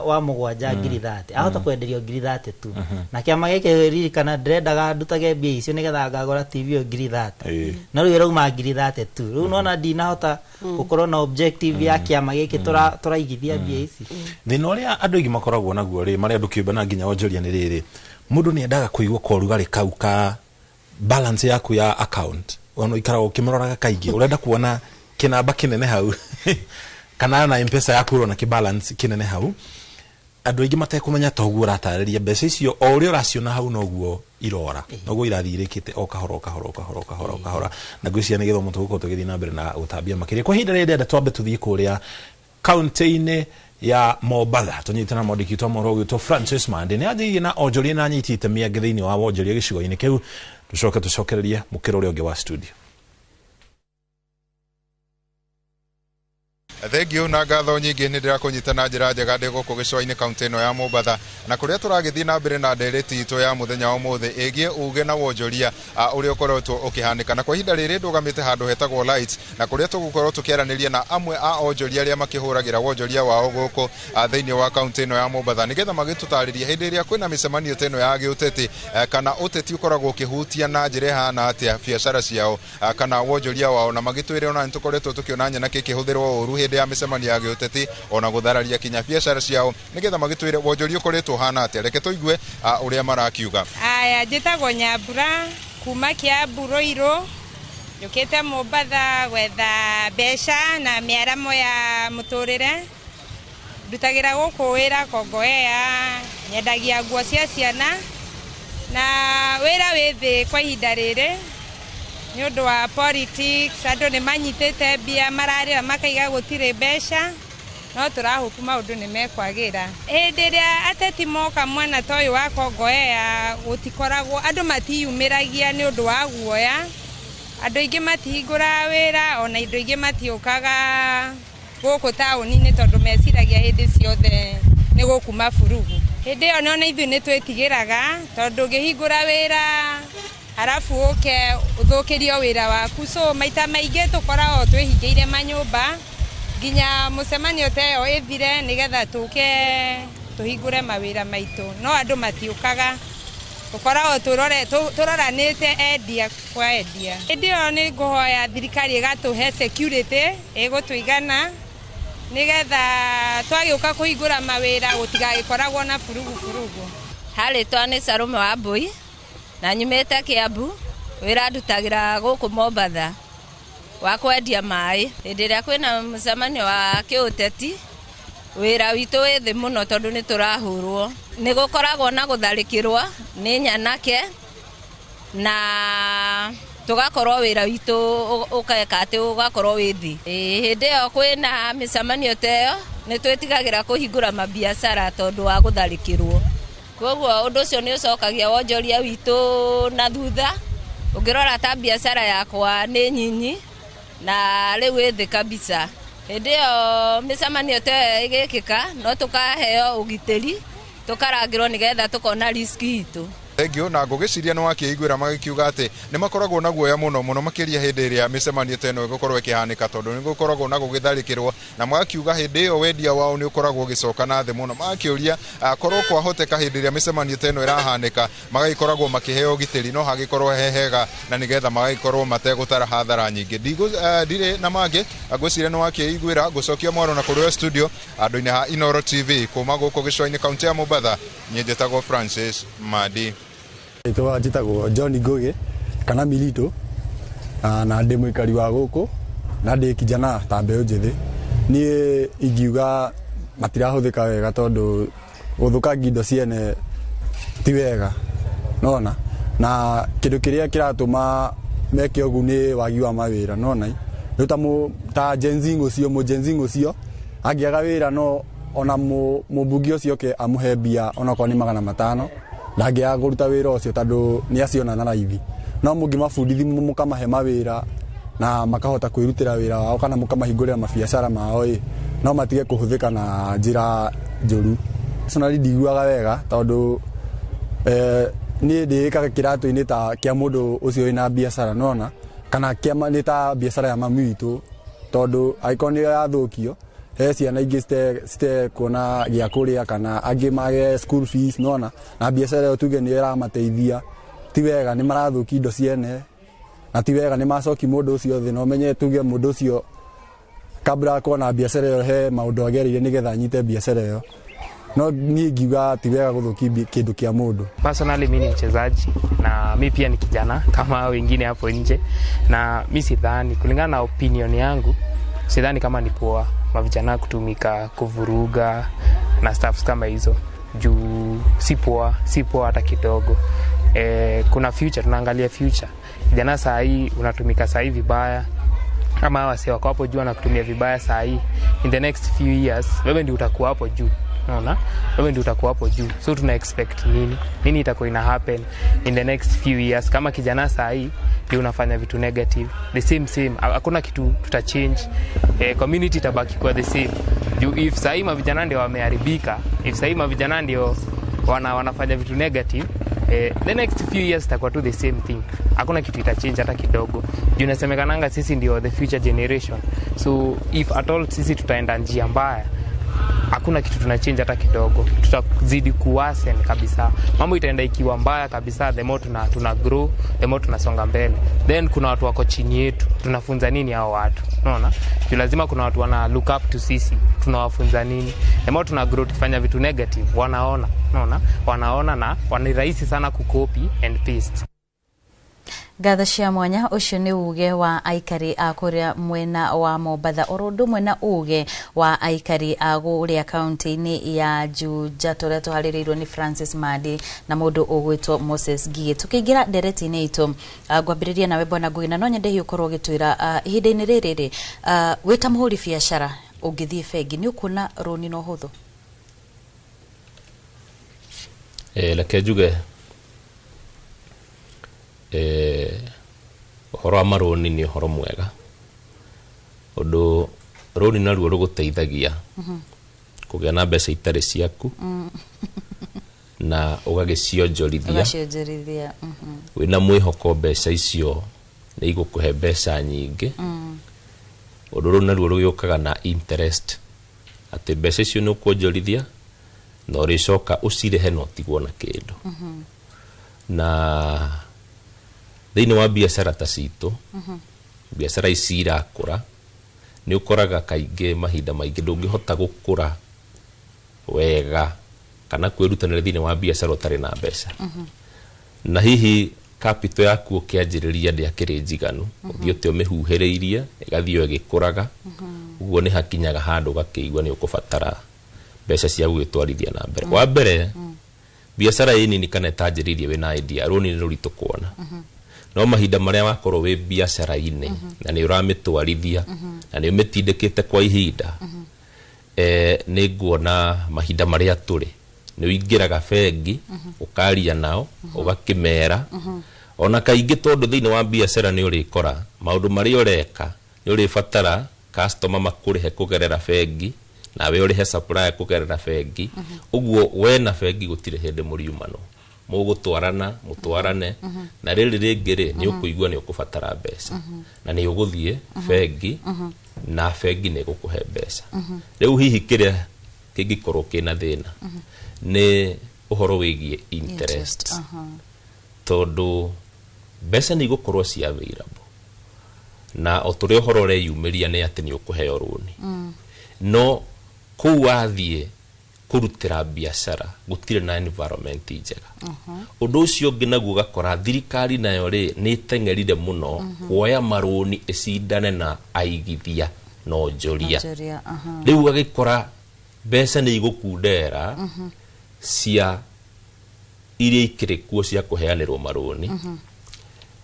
wa mugwanja ngiri 30 ahota kwenderio ngiri 30 tu na kiama gike ririkana ndirendaga ndutage mbia icio nigetha ngagura TV ngiri 30 na riu irauma ngiri 30 tu riu nona ndinahota gukorwo na objective ya kiama gike turaigithia mbia ici thina uria andu ingi makoragwo naguo ri mari andu kiumba na nginya onjoria ni riri mundu ni endaga kuigwa korugari kau ka balance yaku ya account ono ikara ukimuroraga kaingi urenda kuona kinamba kinene hau kana na M-Pesa yaku na kibalance kinene hau andu ingi matekumenya toguo ratariria mbeca icio o uri uraciona hau noguo irora noguo irathirikite o kahora na gwiciana githomo tuguko tugithi na mbere na utambia makiria kwa hinda rende twambe tuthie kuria county-ini ya Mombatha tunyitana modiki to moro gwito Francis Mande ni athii na onjoria na nyitite miage thiini wa onjoria gicigo-ini kiu tucokereria mukiro uri ungi wa studio. Thengio na ngatho nyingi ni ndira kunyitana njira njega ndi guku gicwa-ini kaunti ino ya Mombatha na kuria turagithii na mbere na ndereti itu ya muthenya wa muthi igie uge na wonjoria uria ukoretwo ukihanika na kwa hinda riri ndugamite handu hetagwo Lights na kuria tugukorwo tukiaraniria na amwe a onjoria aria makihuragira wonjoria wao guku thiini wa kaunti ino ya Mombatha nigetha magitutariria hindi iria kwina micemanio teno ya giuteti kana uteti ukoragwo ukihutia na njira hana atia biacara ciao kana wonjoria wao na magitwire ona nitukoretwo tukiona nyana kikihuthirwo uru hindi ya micemanio ya giuteti ona guthararia kinya biacara ciao nigetha magitwire wonjoria ukoretwo hana atia reke tuigue uria marakiuga. Aya njitagwo Nyambura kuma Kiambu Ruiru njukite Mombatha gwetha mbeca na miaramo ya muturire ndutagira guku wira Kongowea nyendagia nguo cia ciana na wira withi kwa ihinda riri ni undu wa politics andu ni manyitite mbia mararira makaiga gutire mbeca no turahuku maundu ni mekwagira hindi ria ateti moka mwana toyu wa Kongowea gutikoragwo andu matiyumiragia ni undu wa guoya andu ingi matihingura wira ona indo ingi matiukaga guku tauni-ini tondu meciragia hindi ciothe ni gukuma furugu hindi iyo nona ithui ni twetigiraga tondu ngihingura wira harafu uke uthukirio wira waku so maita maingi tukoragwo twihingiire manyumba nginya mucemanio teyo ithire nigetha tuke tuhingure mawira maitu no andu matiukaga tukoragwo turoranite endia kwa endia hindi iyo ni nguhoya thirikari igatuhe security igutuigana nigetha twagiuka kuhingura mawira gutigagikoragwo na furugu haritwa ni Sarume wa Mbui na nyumete Kiambu wira ndutagira guku Mombatha wa kwendia mai ndiria kwina mucemanio wa kiuteti wira witu wi thi muno tondu ni turahurwo ni gukoragwo na gutharikirwa ni nyanake na tugakorwo wira witu ukeka ati ugakorwo wi thi hindi yo kwina micemanio teyo ni twitigagira kuhingura mabiacara tondu wa gutharikirwo koguo undu ucio ni ucokagia wonjoria witu na thutha ungirora ta biacara yakwa ni nyinyi na riu ithi kabisa hindi yo micemanio teyo igikika no tukaheo ugitiri tukarangirwo nigetha tukona riski itu Thengio na ngugiciria no wakiiguira magikiuga ati ni makoragwo na guoya muno makiria hindi iria micemanio teno igukorwo ikihanika tondu ni gukoragwo na gugitharikirwo na magakiuga hindi iyo wendia wao ni ukoragwo gicoka na thi muno magikiuria korwo kwa hoteka hindi iria micemanio teno irahanika magagikoragwo makiheo gitiri no hagikorwo hehega na nigetha magagikorwo mategutara hathara nyingi ndire na mangi ngwiciria no wakiiguira gucokia mwaro na kuria studio andu-ini ha Inoro TV kuma guku gicwa-ini kaunti ya Mombatha nyenjetagwo Francis Madi Ito njitagwo John Ngugi kana Milito na ndi mwikari wa guku na ndi kijana ta mbeu njithi ni ingiuga matirahuthika wega tondu guthukangia indo ciene ti wega nona na kindu kiria kiratuma meke ugu ni wagi wa mawira nona ta jenzingo ucio agiaga wira no ona mubungi ucio ke amuhe mbia ona kwa ni 500 ndagia kuruta wira ucio tondu ni aciona na raithi no mungi mafundithi mukamahe mawira na makahota kwirutira wira wao kana mukamahingurira mabiacara mao no matige kuhuthika na njira njuru personally ndiguaga wega tondu ni ndikaga kiratu-ini ta kia mundu ucio ina biacara nona kana kia ni ta biacara ya mami witu tondu aikoni ya thukio ciana ingĩ cite kuona gĩa kũrĩa kana angĩ mage school fees nona na biacara ĩyo tuge nĩ ĩramateithia ti wega nĩ marathukia indo ciene na ti wega nĩ macoki mũndũ ũcio thĩ na ũmenye tuge mũndũ ũcio kabla kuona biacara ĩyo he maũndũ agerire nĩgetha anyite biacara ĩyo no niĩ ngiuga ti wega gũthukia kĩndũ kĩa mũndũ. Personally mimi ni mchezaji na mimi pia ni kijana kama wengine hapo nje na mimi sidhani kulingana na opinion yangu sidhani kama ni poa mavijana kutumika kuvuruga na stuffs kama hizo juu si poa hata kidogo. Kuna future, tunaangalia future. Kijana saa hii unatumika saa hii vibaya kama wase wako hapo juu na kutumia vibaya saa hii, in the next few years wewe ndio utakuwa hapo juu. Unaona? Wewe ndio utakuwa hapo juu. So tuna expect nini itakuwa ina happen in the next few years kama kijana saa hii ndio unafanya vitu negative. The same. Hakuna kitu tuta change. Community itabaki kwa the same. If saa hii mavijana ndio wameharibika, if saa hii mavijana ndio wanafanya vitu negative, the next few years itakuwa tu the same thing. Hakuna kitu ita change hata kidogo. Juu nasemekananga sisi ndio the future generation. So if at all sisi tutaenda njia mbaya, hakuna kitu tuna change hata kidogo. Tutazidi kuwasen kabisa. Mambo itaenda ikiwa mbaya kabisa, the more tuna grow, the more tunasonga mbele. Then kuna watu wako chini yetu. Tunafunza nini hao watu? Unaona? Lazima kuna watu wana look up to sisi. Tunawafunza nini? The more tuna grow tukifanya vitu negative, wanaona. Unaona? Wanaona na ni rahisi sana kucopy and paste. Gatha cia mwanya ucio ni uge wa aikari a kuria mwena wa Mombatha orondo mwena uge wa aikari a guria kaunti-ini ya Juja toria tuharirirwo ni Francis Madi na mundu ugwitwo Moses Gie. Tukiingira ndereti-ini itu ngwambiriria nawe bwana Ngugina no nyende hiyo korwo gitwira ihinda-ini riri wita muhuri biacara ungithie bengi ni ukuna roni no huthu leke njuge uhoro wa maroni ni uhoro mwega undu roni naruo ruguteithagia kugia na mbeca itari ciaku na ugagicionjorithia wina mwihoko mbeca icio ni igukuhe mbeca nyingi undu runi naruo rugiukaga na interest ati mbeca icio ni ukuonjorithia na uricoka ucirehe no tigwo na kindu na thini wa biacara ta citu biacara ici irakura ni ukoraga kaingi mahinda maingi ndungihota gukura wega kana kwirutanira thini wa biacara utari na mbeca na hihi capital yaku ukianjiriria ndiakiri njiganu uthio te umihuhiriirie igathio igikuraga uguo ni hakinyaga handu gakiigwa ni ukubatara mbeca cia gwitwarithia na mbere wa mbere biashara yini ni kana tajiririe wina idea roni ni ruritu kuona no mahinda maria wakorwo wi biashara ine na ni uramitwarithia na ni umitindikite kwa ihinda ni nguona mahinda maria turi ni uingiraga bengi ukaria nao ugakimera ona kaingi tondu thiini wa biashara ni urikora maundu maria ureka ni uribatara customer makurihe kugerera bengi na we urihe supplier kugerera bengi uguo we na bengi gutire hindi muriumano mutwarane na riri ringiri ni ukuigua ni ukubatara mbeca na ni uguthie bengi na bengi ni gukuhe mbeca riu hihi kiria kingikorwo kina thina ni uhoro wigie interest tondu mbeca ni gukorwo ci available na oturi uhoro reyumiria ni ati ni ukuheo runi no ku wathie kurutira biashara gutire na environment njega undu ucio nginaguo gakora thirikari nayo ri ni tengerire muno kuoya maruni icindane na aigithia no njoria riu gagikora mbeca ni igukundera cia iria ikirikuo cia kuheanirwo maruni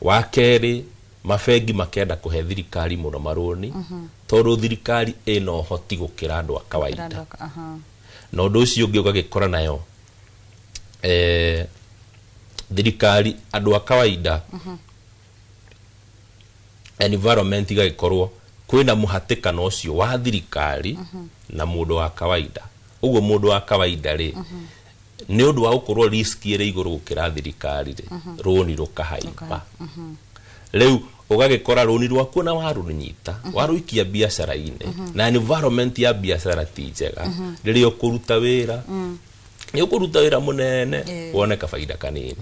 wa keri mabengi makenda kuhe thirikari muno maruni tondu thirikari ino hoti gukira andu a kawaida no ndu ucio ngi ugagikora nayo thirikari andu a kawaida environment igagikorwo kwina muhatikano ucio wa thirikari na mundu wa kawaida uguo mundu wa kawaida ri ni undu wa gukorwo risk ire iguru gukira thirikari ri roni rukahaiba riu ugagikora roni rwaku na warunyita waruikia biashara ine na environment ya biashara ti njega ririo kuruta wira ni ukuruta wira munene wone ka faida kanini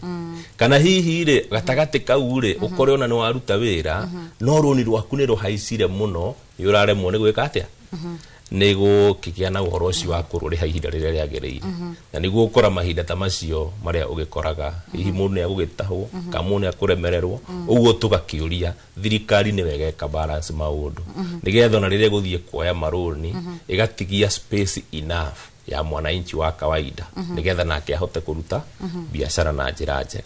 kana hihi ri gatagati kau ri ukore ona ni waruta wira no roni rwaku ni ruhaicire muno ni uraremwo ni gwika atia nego kikia na uhoro ucio wa kururiha ihinda riria riagiriire na niguo ukora mahinda ta macio maria ugikoraga hihi mundu ni agugitahwo kamu ni akuremererwo uguo tugakiuria thirikari ni wega ka balance maundu nigetha na riria guthie kuoya maruni igatigia space enough ya mwananchi wa kawaida nigetha nake ahote kuruta biashara na njira njega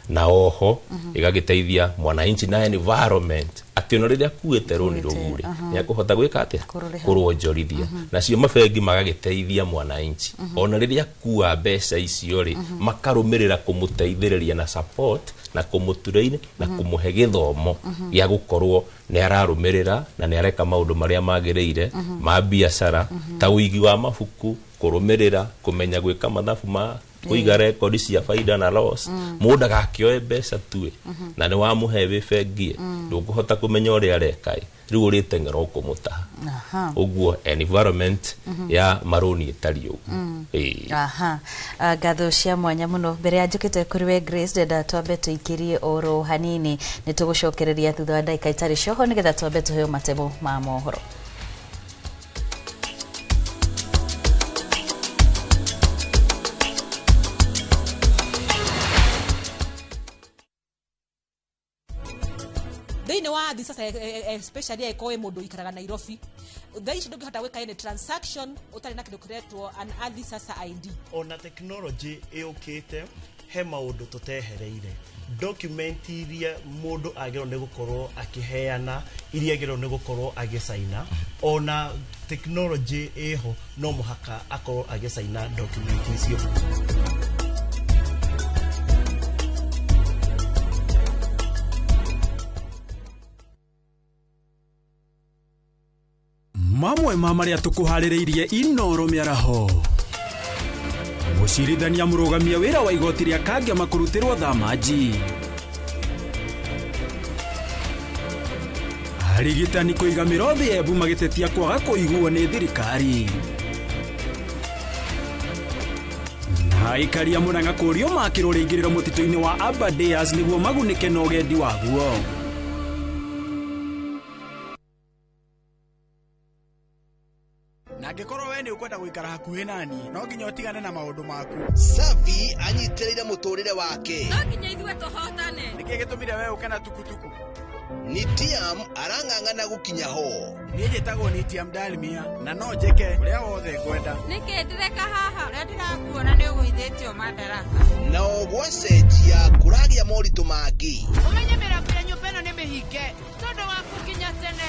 na oho igagiteithia mwananchi na environment ati ono riria kuete roni rugure ni akuhota gwika atia kurwonjorithia na cio mabengi magagiteithia mwananchi ona riria kuwa mbeca icio ri makarumirira kumuteithiriria na support na kumutureine na kumuhe githomo ya gukorwo ni ararumirira na ni areka maundu maria magiriire ma biashara ta wigi wa mafuku kurumirira kumenya gwika mathabu ma kuiga record cia faida na loss mundu agakioe mbeca tu na ni wa muhe we bengi ndunguhota kumenya uria arekai riu uritengera ukumuta uguo environment ya maroni itari uguo gatho cia mwanya muno mbere ya njukite kuri we Grace ndenda twambe tuikirie oro hanini ni tugucokereria thutha wa ndagika itari coho nigetha twambe tuheo matemo ma mohoro. Thini wa athi sasa especially ekoe mundu ikaraga Nairobi thaici ndungihota gwika any transaction utari na kindu kiretwo an athi sasa ID ona technology iukite he maundu tutehereire document iria mundu agero ne gukorwo akiheana iria agero ne gukorwo agisaina ona technology eho no muhaka akorwo agisaina document icio. Mamwe mamaria tukuhaririirie Inoro miaraho mucirithania murugamia wira wa igoti ria Kangema makurutirwo thamaji arigitani kuiga mirothi Embu magitetia kwaga kuiguo ni thirikari na ikaria Murang'a kurio makiro ringiriro mutito-ini wa Aberdares niguo magunike na ugendi waguo. na ngĩkorwo we nĩ ũkwenda gũikara hakuhĩ nani no nginya ũtigane na maũndũ maku. Safi anyitĩrĩire mũtũrĩre wake. No nginya ithuĩ tũhotane. Nĩkĩĩ gĩtũmire we ũke na tukutuku? Nitiam arang'ang'ana gũkinya ho. Niĩ njĩtagwo Nitiam Dalmia na no njĩke ũrĩa wothe ngwenda. Nĩkĩ ndĩreka haha ũrĩa ndĩrakuona nĩ ũgũithĩtio madaraka. Na gwacenjia kũragĩa moritũ mangĩ. Ũmenye mĩrango ya nyũmba ĩno nĩ mĩhinge tondũ wa kũkinya tene.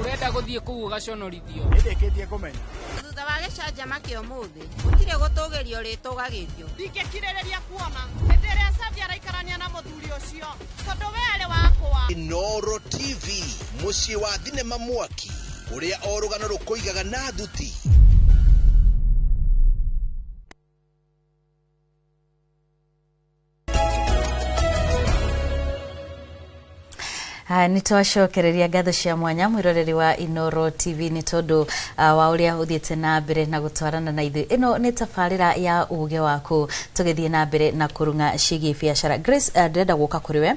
Ũrenda gũthiĩ kũu ũgaconorithio. Nĩndĩkĩtie kũmenya. Thutha wa gĩcanjama kĩa ũmũthĩ gũtirĩ gũtũgĩrio rĩtũgagĩrio. Ndingĩkirĩrĩria kuona hĩndĩ ĩrĩa Safi araikarania na mũthuri ũcio tondũ we arĩ wakwa. Inoro TV mũciĩ wa thinema mwaki ũrĩa o rũgano rũkũigaga na thuti. Nitwacokereria ngatho cia mwanya mwiroreri wa Inoro TV ni tondu wa uria uthiete na mbere na gutwarana na ithu. Ino ni tabarira ya uge waku tugithie na mbere na kurunga ciĩgiĩ biacara. Grace, ndĩrenda gũka kũrĩ we.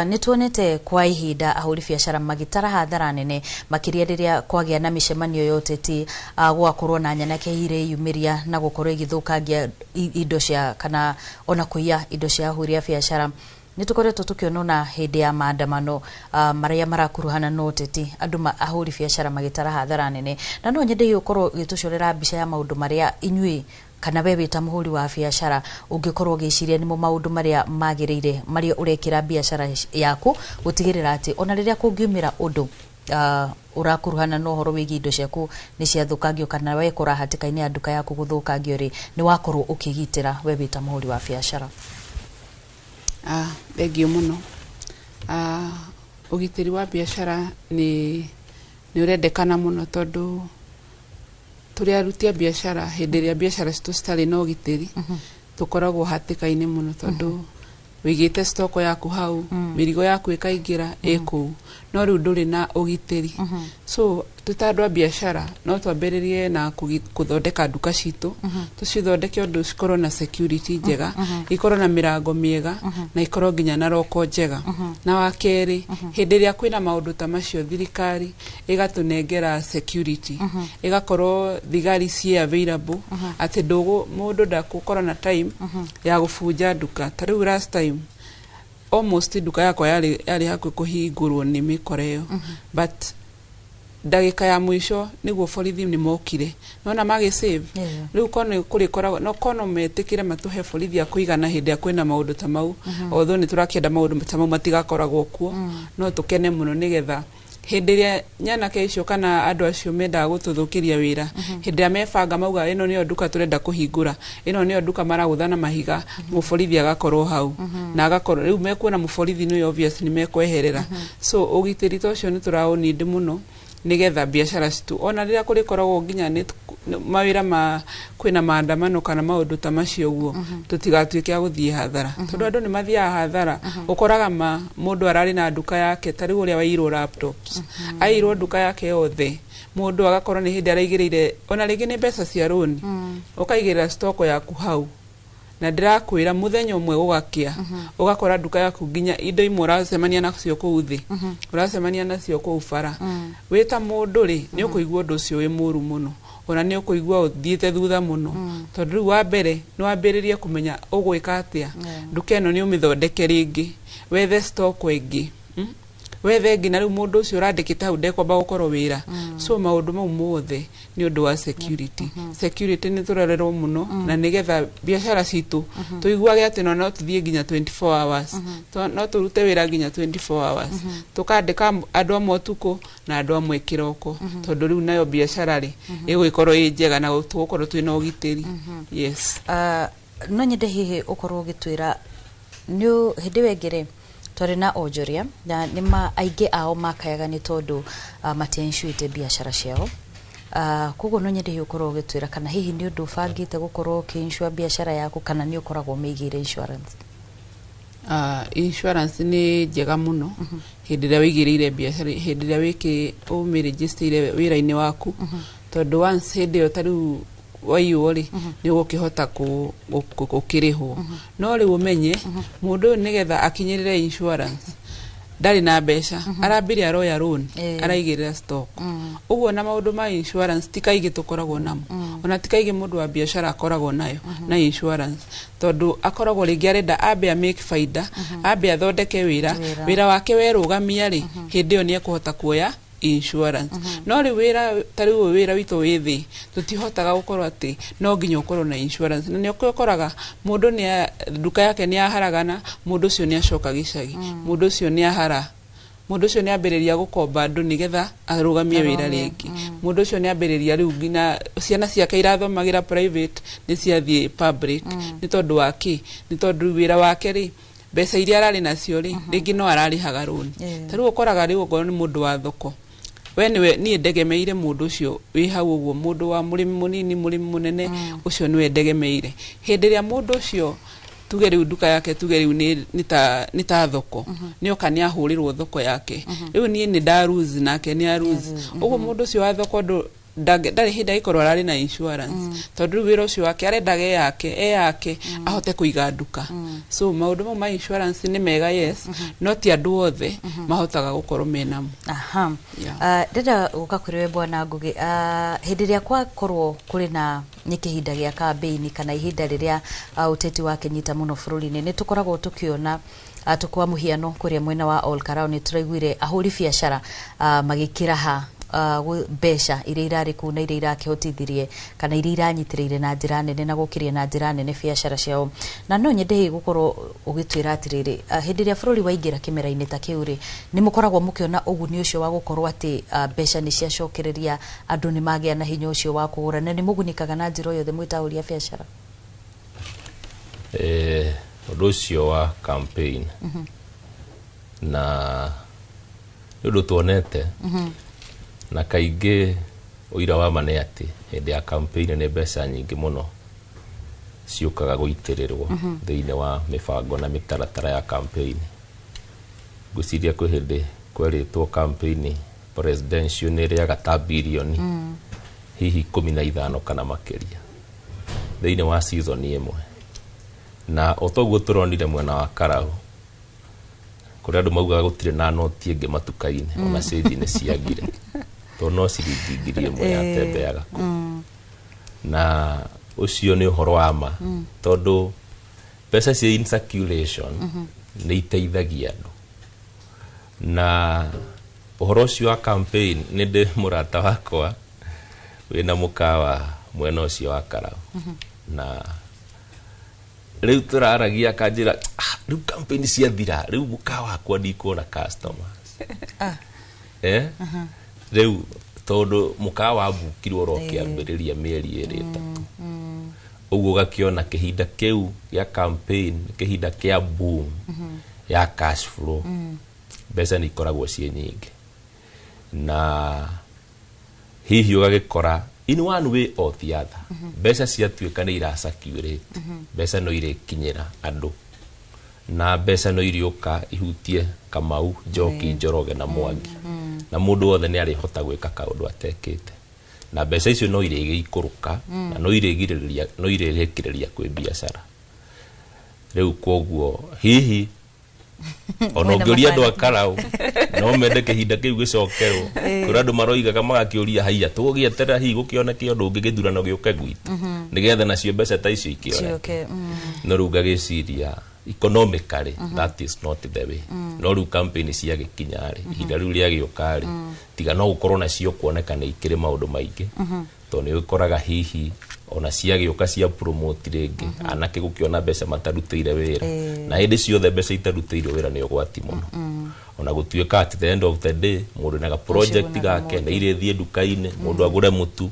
Nituonete kwa ihinda ahuri biacara magitara hathara nene makiria riria kwagĩa na mĩcemanio yote ti gwakorwo na nyanake ire yumiria na gukorwo igithukangia indo cia kana ona kuiya indo cia ahuri biacara. Nitukoretwo tukiona hindi ya maandamano maria marakuruhana na uteti andu ahuri biacara magitara hathara nene na no nyende ukorwo gitucorera mbica ya maundu maria inyui kana wewe ta muhuri wa biacara ungikorwo giciria nimo maundu maria magirire maria urekira biacara yaku gutigirira ati ona riria kungiumira undu urakuruhana no horo wigi indo ciaku ni ciathukagio kana we kurahatikaini ya nduka yaku guthukagio ri ni wakorwo ukigitira wewe ta muhuri wa biacara. Thengio muno. Ugitiri wa biacara ni urendekana muno tondu turi arutia biacara hindi ria biacara citu citari na ugitiri tukoragwo hatikaini muno tondu wigite stoko yaku hau mirigo yaku ikaingira eku no riu nduri na ugitiri. So tutandwa biacara no twambiririe na kuthondeka nduka citu tucithondeke undu cikorwo na security njega ikorwo na mirango miega na ikorwo nginya na roko njega. Na wakeri hindi ria kwina maundu ta macio thirikari igatunengera security igakorwo thigari cie available ati ndugu mundu ndakukorwo na time ya gufunja nduka. Tariu last time almost nduka yakwa yari hakwe kuhingurwo ni mikoreo but ndagika ya mwisho niguo borithi ni mokire nona magi save riu kono kuri koragwo no kono metikire matuhe borithi ya kuigana hindi ya kwina maundu ta mau although ni turakienda maundu ta mau matigakoragwo kuo no tukene muno nigetha hindi ria nyanake icio kana andu acio menda gututhukiria wira hindi ya mebanga mauga ino niyo nduka turenda kuhingura ino niyo nduka maraguthana mahiga muborithi agakorwo hau na agakorwo riu mekuona muborithi ni obvious ni mekweherera. So ugitiri tocio ni turaoni ndi muno nigetha biacara citu ona riria kuri koragwo nginya ni mawira kwina maandamano kana maundu ta macio guo tutigatuike guthie hathara tondu andu ni mathia hathara ukoraga mundu arari na nduka yake tari uria wairo laptops airo nduka yake yothe mundu agakorwo ni hindi araigirire ona ringi ni mbeca cia roni ukaigirira stoko yaku hau na ndirakwira muthenya umwe ugakia ugakora nduka yaku nginya indo imwe urasemania nacio kuu thi urasemania nacio kuu bara wita mundu ri ni ukuigua undu ucio wi muru muno ona ni ukuigua uthiite thutha muno tondu riu wa mbere ni wambiririe kumenya ugwika atia nduka eno ni umithondeke ringi wethe stoko ingi wethe ngi na riu mundu ucio urandikite hau ndekwamba gukorwo wira. So maundu mau mothe ni undu wa security. Security ni turorerwo muno na nigetha biacara citu tuiguage ati no tuthie nginya 24 hours no turute wira nginya 24 hours tukandika andu amwe tuko na andu amwe kiroko tondu riu nayo biacara ri igwikorwo njega na tugukorwo twina ugitiri. Yes. No nyende hihi ukorwo gitwira ni hindi wengere twari na onjoria na nima aige ao makayaga ni tondu matienshuite biacara ciao. Kugo no nyende ukorwo gitwira kana hihi ni undu bangite gukorwo kinsure biacara yaku kana ni ukoragwo meigire insurance. Insurance ni njega muno hindi ria wigirire biacara hindi ria wiki umiregister wira-ini waku tondu once hindi yo tariu waiyori ni gukihota ukirihwo no riu umenye mundu nigetha akinyirire insurance ndari na mbeca arambire aroya loan araigirira stock uguo na maundu ma insurance tikaige tukoragwo namo ona tikaige mundu wa biashara akoragwo nayo na insurance tondu akoragwo ringi arenda ambe make faida ambe athondeke wira wake werugamia ri hindi yo ni ekuhota kuoya insurance no ri wira wito withi tutihotaga gukorwo ati no nginya ukorwo na insurance na ni ukoraga mundu ni duka yake ni aharagana mundu cio ni acoka gicagi mundu cio ni ahara mundu cio ni ambiriria gukomba andu nigetha arugamie wira ringi mundu cio ni ambiriria riu ngina ciana ciake irathomagira private ni ciathie public ni tondu waki ni tondu wira wake ri mbeca iria arari nacio ri ringi no ararihaga loan tariu ukoraga riu ukorwo ni mundu wa thoko we ni ndegemeire mundu cio wi hau uguo mundu wa murimi munini murimi munene ucio ni ndegemeire hindi ria mundu cio tuge riu duka yake tuge riu ni ta thoko ni oka ni ahurirwo thoko yake riu ni ndaruzi nake ni aruzi uguo mundu cio wa thoko ndari hinda ikorwo arari na insurance tondu wira ucio wake arendaga yake ahote kuiga duka so maundu ma insurance ni mega yes not andu othe mahotaga gukorwo menamo ndenda guka kuriwe bwana Ngugi hindi ria kwakorwo kuri na ni kihinda gia campaign kana ihinda riria uteti wake nyita muno bururi-ini ni tukoragwo tukiona tukwa muhiano kuria mwena wa Olkarau ni turaiguire ahuri biashara magikira ha mbeca iria irari ku na iria irakihotithirie kana iria iranyitiriire na njira nene na gukiria na njira nene biashara ciao na no nyende gukorwo ugitwira atiriri hindi ria bururi waingira kimera-ini ta kiu ri ni mukoragwo mukiona uguni ucio wa gukorwo ati mbeca ni ciacokereria andu ni magia na hinya ucio wa kugura na ni mugunikaga na njira yothe mwitauria biashara undu ucio wa campaign na ndu tuonete na kaingi uira wa mane ati hindi ya campaign ni mbeca nyingi muno ciukaga guitirirwo thiini wa mibango na mitaratara ya campaign guciria kwi hindi kweritwo campaign presidential ni ria gata bilioni hihi 15 kana makiria thiini wa season imwe na otoguo turonire mwena wa Karau kuria andu maugaga gutire na noti ingi matuka-ini ona cedi ni ciagire no ciringi imwe ya tembeaga na ucio ni uhoro wa ma tondu pesa cia in circulation ni iteithagia andu na uhoro ucio wa campaign ni ndi murata wakwa wina mukawa mwena ucio wa Karau na riu turaragia kanjira riu campaign cia thira riu mukawa wakwa ndikuona customers riu tondu mukawa bukirwo rokiambiriria mieri iri tatu uguo gakiona kihinda kiu ya campaign kihinda kia boom ya cash flow mbeca ni ikoragwo cie nyingi na hihi ugagikora in one way or the other mbeca ciatuika ni irasacurate mbeca no irikinyira andu na mbeca no iriuka ihutie Kamau Njoki Njoroge na Mwangi na mundu wothe ni arihota gwika kaundu atekite na mbeca icio no ikuruka na no irekireria kwi biashara riu koguo hihi ono ngiuria andu a Karau no mende kihinda kiu gicokerwo kuri andu maroigaga magakiuria haiya tugieterera hihi gukioneke undu ungi githurano giuke gwitu nigetha nacio mbeca ta icio ikioneke no riu ngagiciria economically that is not the way no riu campaign cia gikinyari ihinda riu ria giukari tiga no gukorwo nacio kuoneka ni ikiri maundu maingi to ni ukoraga hihi ona cia giuka cia promote ringi anake gukiona mbeca matarutire wira na hindi ciothe mbeca itarutire wira ni ugwati muno ona gutuika at the end of the day mundu na project gake na irithie duka-ini mundu agure mutu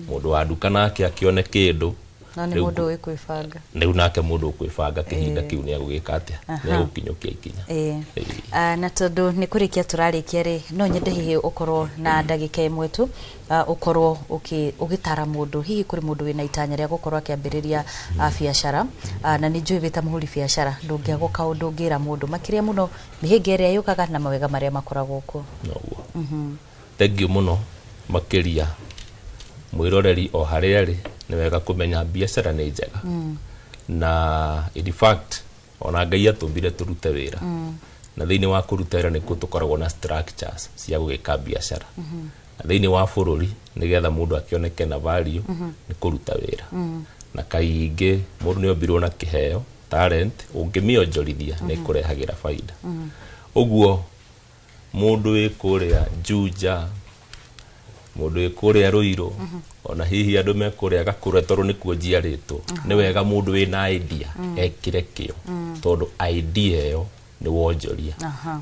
mundu wa duka nake akione kindu na ni mundu wikwibanga riu nake mundu ukwibanga kihinda kiu ni agugika atia ni agukinyukia ikinya na tondu ni kurikia turarikia ri no nyende hihi ukorwo na ndagika imwe tu ukorwo ugitara mundu hihi kuri mundu wina itanya ria gukorwo akiambiriria biashara na ni njui wita muhuri biashara ndungiago kaundu ngira mundu makiria muno mihinga iria yukaga na mawega maria makoragwo ku thank you muno makiria mwiroreri o haria ri ni wega kumenya biashara ni njega na in fact ona Ngai atumbire turute wira na thiini wa kuruta wira nikuo tukoragwo na structures cia gugika biashara na thiini wa bururi nigetha mundu akioneke na value ni kuruta wira na kaingi mundu ni ombirwo na kiheo talent ungimionjorithia ni kurehagira faida uguo mundu wi kuria Juja mundu wi kuria Ruiru ona hihi andu me kuria Gakuru toru ni kuo njiarĩtwo ni wega mundu wi na idea ekire kio tondu idea yo ni wonjoria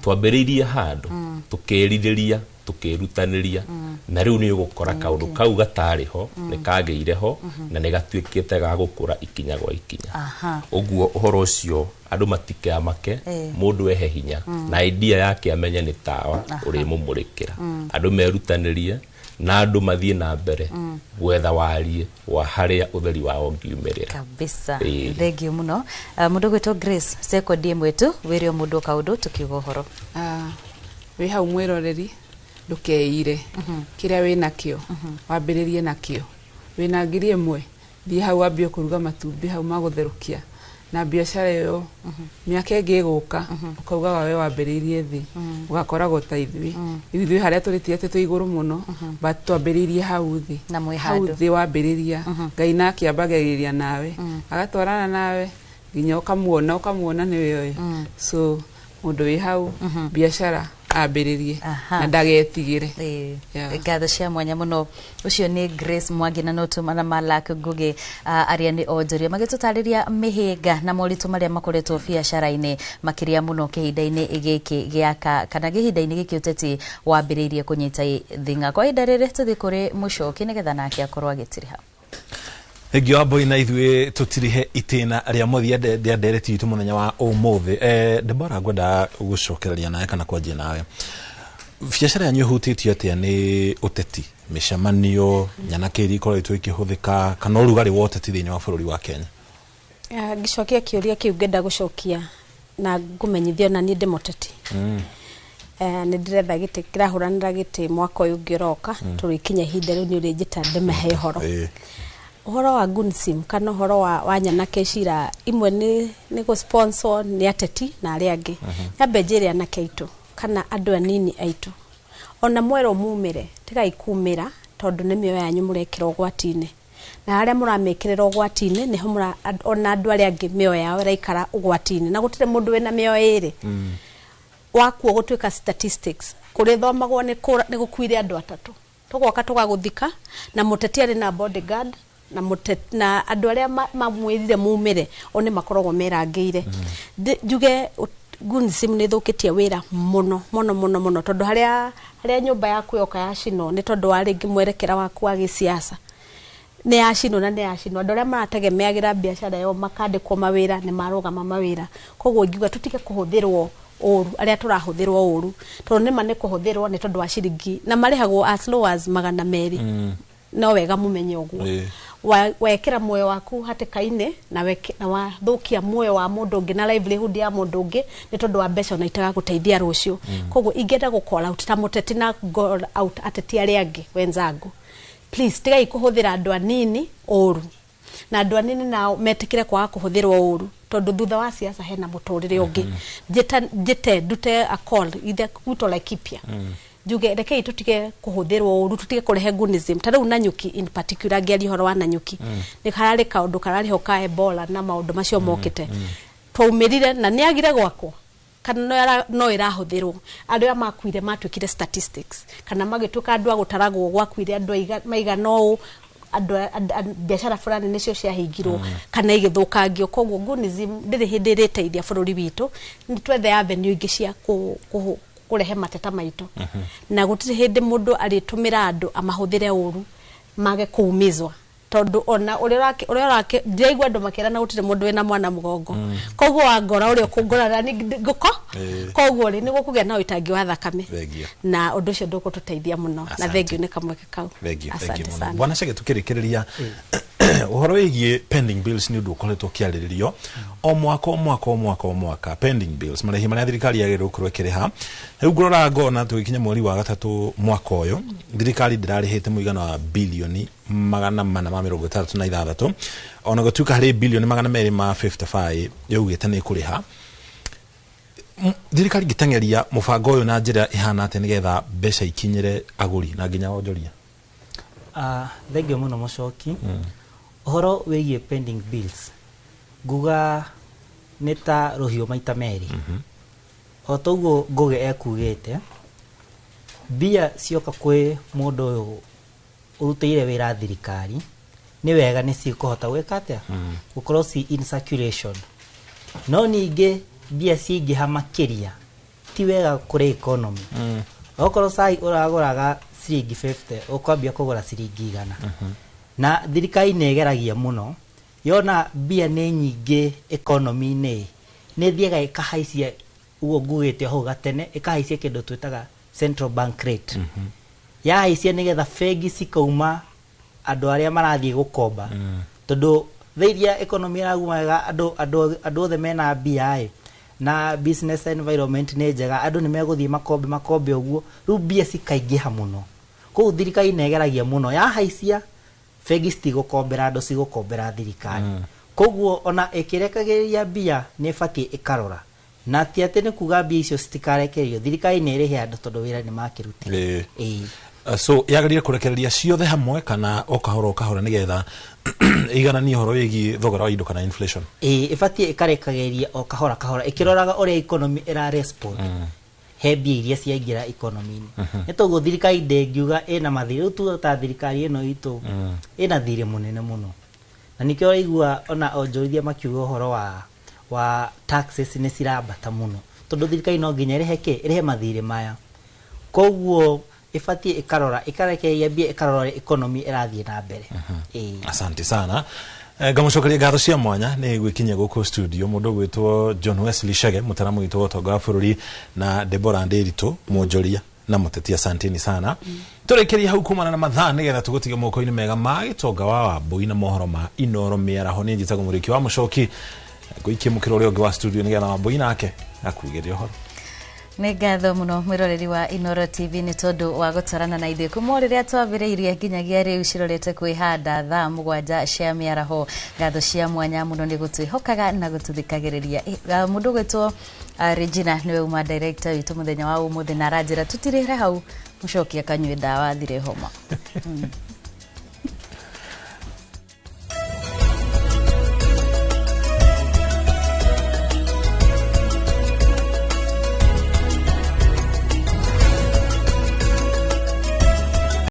twambiririe handu tukerithĩria tukirutaniria na riu ni ugukora kaundu kau gatariho ni kageireho na ni gatuikite ga gukura ikinya gwa ikinya uguo uhoro ucio andu matikea make mundu ehe hinya na idea yake amenye ni tawa uri mumurikira andu merutanirie na andu mathie na mbere gwetha warie wa haria utheri wao ngiumirira kabisa thengio muno mundu gwetwo Grace second mwetu wirio mundu kaundu tukiuga uhoro wi hau mwiroreri ndukeire kiria wina kio wambiririe nakio wina ngiri imwe thie hau wambie kuruga matumbi hau magutherukia na biashara yo miaka ingi iguka ukaugaga we wambiririe thi ugakoragwo ta ithui haria turitie ati twi iguru muno batwambiririe hau thi na mwe hau thi wambiriria Ngai na kiambagiriria nawe agatwarana nawe nginya ukamuona ni we so mundu wi hau biashara ambiririe na ndagetigire ngatho cia mwanya muno ucio ni Grace Mwangi na notumana Malak Ngugi aria ni onjoria magitutariria mihinga na moritu maria makoretwo biashara-ini makiria muno kihinda-ini giki giaka kana gihinda-ini giki uteti wambiririe kunyita thinga kwa ihinda riri tuthi kuri mucoki nigetha nake akorwo agitiriha Egi waboi na ithuĩ tutirihe itina ria muthia ndia ndereti itu muthenya wa umuthi Deborah ngwenda gucokereria nawe kana kwanjia nawe biashara yanyu hutitio atia ni uteti micemanio nyanake iri ikoretwo ikihuthika kana urugari wa uteti thiini wa bururi wa Kenya ngicokia kiuria kiu ngenda gucokia na ngumenyithio na ni ndimuteti ni ndiretha giti kirahuranira giti mwaka uyu ngiroka turikinya ihinda riu ni uri njita ndimehe horo uhoro wa Gunsim kana uhoro wa nyanake cira imwe ni go sponsor ni ateti na aria angi nyambe njire na keitu kana andu anini aitu ona mwero mumire tiga ikumira tondu ni mioyo yanyu murekira ugwatine na aria muramekirira ugwatine ni ho ona andu aria angi mioyo yao raikara ugwatine na gutire mundu wena mioyo iri wakuo gutwika statistics kuri thomagwo ni gukuire andu atatu tugoka tugaguthika na muteti ari na bodyguard na andu aria mamwirire mumire oni makoragwo merangeire njuge Gunsim ni thukitie wira muno tondu haria nyumba yaku yoka yacino ni tondu wa ringi mwerekera waku wa gisiasa ni yacino na ni yacino andu aria marategemeagira biashara yo makandikwo mawira ni marugama mawira koguo ngiuga tutige kuhuthirwo oru aria turahuthirwo oru tondu ni mane kuhuthirwo ni tondu wa ciringi na marihagwo as low as 200 no wega mumenye uguo wekera moyo waku hatikaine na wathukia moyo wa mundu ungi na livelihood ya mundu ungi ni tondu wa mbeca na itaga guteithia rucio koguo ingenda gukora out ta muteti na go out ateti aria angi wenzangu please tiga ikuhuthira andu anini oru na andu anini na metikire kwa kuhuthirwo oru tondu thutha wa siasa hena muturire ungi jete dute a call either kuto like ipia njuge reke tutige kuhuthirwo uru tutige kurehe Gunism tariu Nanyuki in particular ngeri horo wa Nanyuki ni karari kaundu karari hoka Ebola na maundu macio mokite twaumirire na ni agire gwako kana no irahuthirwo andu ya makuire matwikire statistics kana magituka andu agutaragwo gwakuire andu maiga no andu biashara fulani nicio ciahingirwo kana igithukangio koguo Gunism ndiri hindi riteithia bururi witu ni twethe avenue ingi cia kurehe mateta maitu na gutire hindi mundu aritumira andu amahuthire uru mage kuumizwa tondu ona uria ndiraigwa andu makira na gutire mundu wena mwana mugongo koguo wangora uria kungora ni nguko koguo ri ni gukugia na uitangi wa thakame na undu ucio ndugututeithia muno na thengio ni kamweke kau asante sana bwana Chege tukirikiriria uhoro wigie pending bills ni undu ukoretwo kiariririo o mwaka pending bills marehi maria thirikari yagirwo gukorwo ikiriha riu ngurora ngona tugikinya mweri wa gatatu mwaka uyu thirikari ndirarihite muigana wa bilioni 436 ona gutuika hari bilioni 255 yaugite ni kuriha thirikari gitengeria mubango uyu na njira ihana ate nigetha mbeca ikinyire aguri na nginya wonjoria? Thengio muno mucoki. Uhoro wigie pending bills nguga neta ruhio maita meri. O toguo Ngugi ekugite mbia cioka kwi mundu uyu urutire wira thirikari ni wega ni cikuhota gwika atia gukorwo ci in circulation, no ningi mbia cingiha makiria ti wega kuri economy. Okorwo sai uraguraga ciringi 50 ukwambia kugura ciringi 100 na thirikari negeragia muno yona mbia ni nyingi economy ni thiega ikahaisia ugo ngugite ho gatene ikahaisia kindu twitaga central bank rate. Ya haisia nigetha fegi cikauma andu aria marathie gukomba tondu theiria economy iraguma andu othe mena mbia na business environment ni njega, andu ni meguthie makombe uguo ru mbia cikaingiha muno. Ko thirikari negeragia muno ya haisia fegi citigukombera andu cigukombera thirikari. Koguo ona ikirekageria mbia ni fatie ikarora na ti ati ni kuga mbia icio citikarekerio, thirikari ni irihe andu tondu wira ni makirutire. So yagarire kurekereria ciothe hamwe kana okahora nigetha iganani horo yigi thogora wa indo kana inflation? Ifatie ikarekageria okahora ikiroraga ore economy era respond he mbia iria ciaingira economy ni toguo thirikari ndengiuga ina mathire tu ta thirikari ino itu ina thire munene muno, na nikio igua ona onjorithia makiuga horo wa taxes ni cirambata muno tondu thirikari no nginya irehe mathire maya. Koguo ifatie ikarora ikarekeria mbia ikarora economy irathie na mbere. Asante sana. Ngamucokeria ngatho cia mwanya ni gwikinya guku studio mundu gwitwo John Wesley Chege mutaramu witwo toga bururi na Deborah Nderitu mwonjoria na muteti. Asanteni sana. Turekeria hau kumana na mathaa nigetha tugutiga moko-ini mega ma gitonga wa Wambui na mohoro ma Inoro miaraho ni njitaga muriki wa mucoki gwikie mukiro uri ungi wa studio nigetha Wambui nake akugeria horo. Nĩ ngatho mũno mwĩroreri wa Inoro TV nĩ tondu wa gũtarana na ithuĩ kuma rĩrĩa twambĩrĩirie nginyagia rĩu cirorete kwĩhanda thaa 7 cia mĩaraho. Ngatho cia mwanya mũno nĩ gũtwĩhokaga na gũtũthikagĩrĩria. Mũndũ gwĩtwo Regina nĩwe uma director witũ mũthenya wa ũmũthĩ na aranjĩra tũtirĩre hau mũcokia kanyue ndawa thire homa.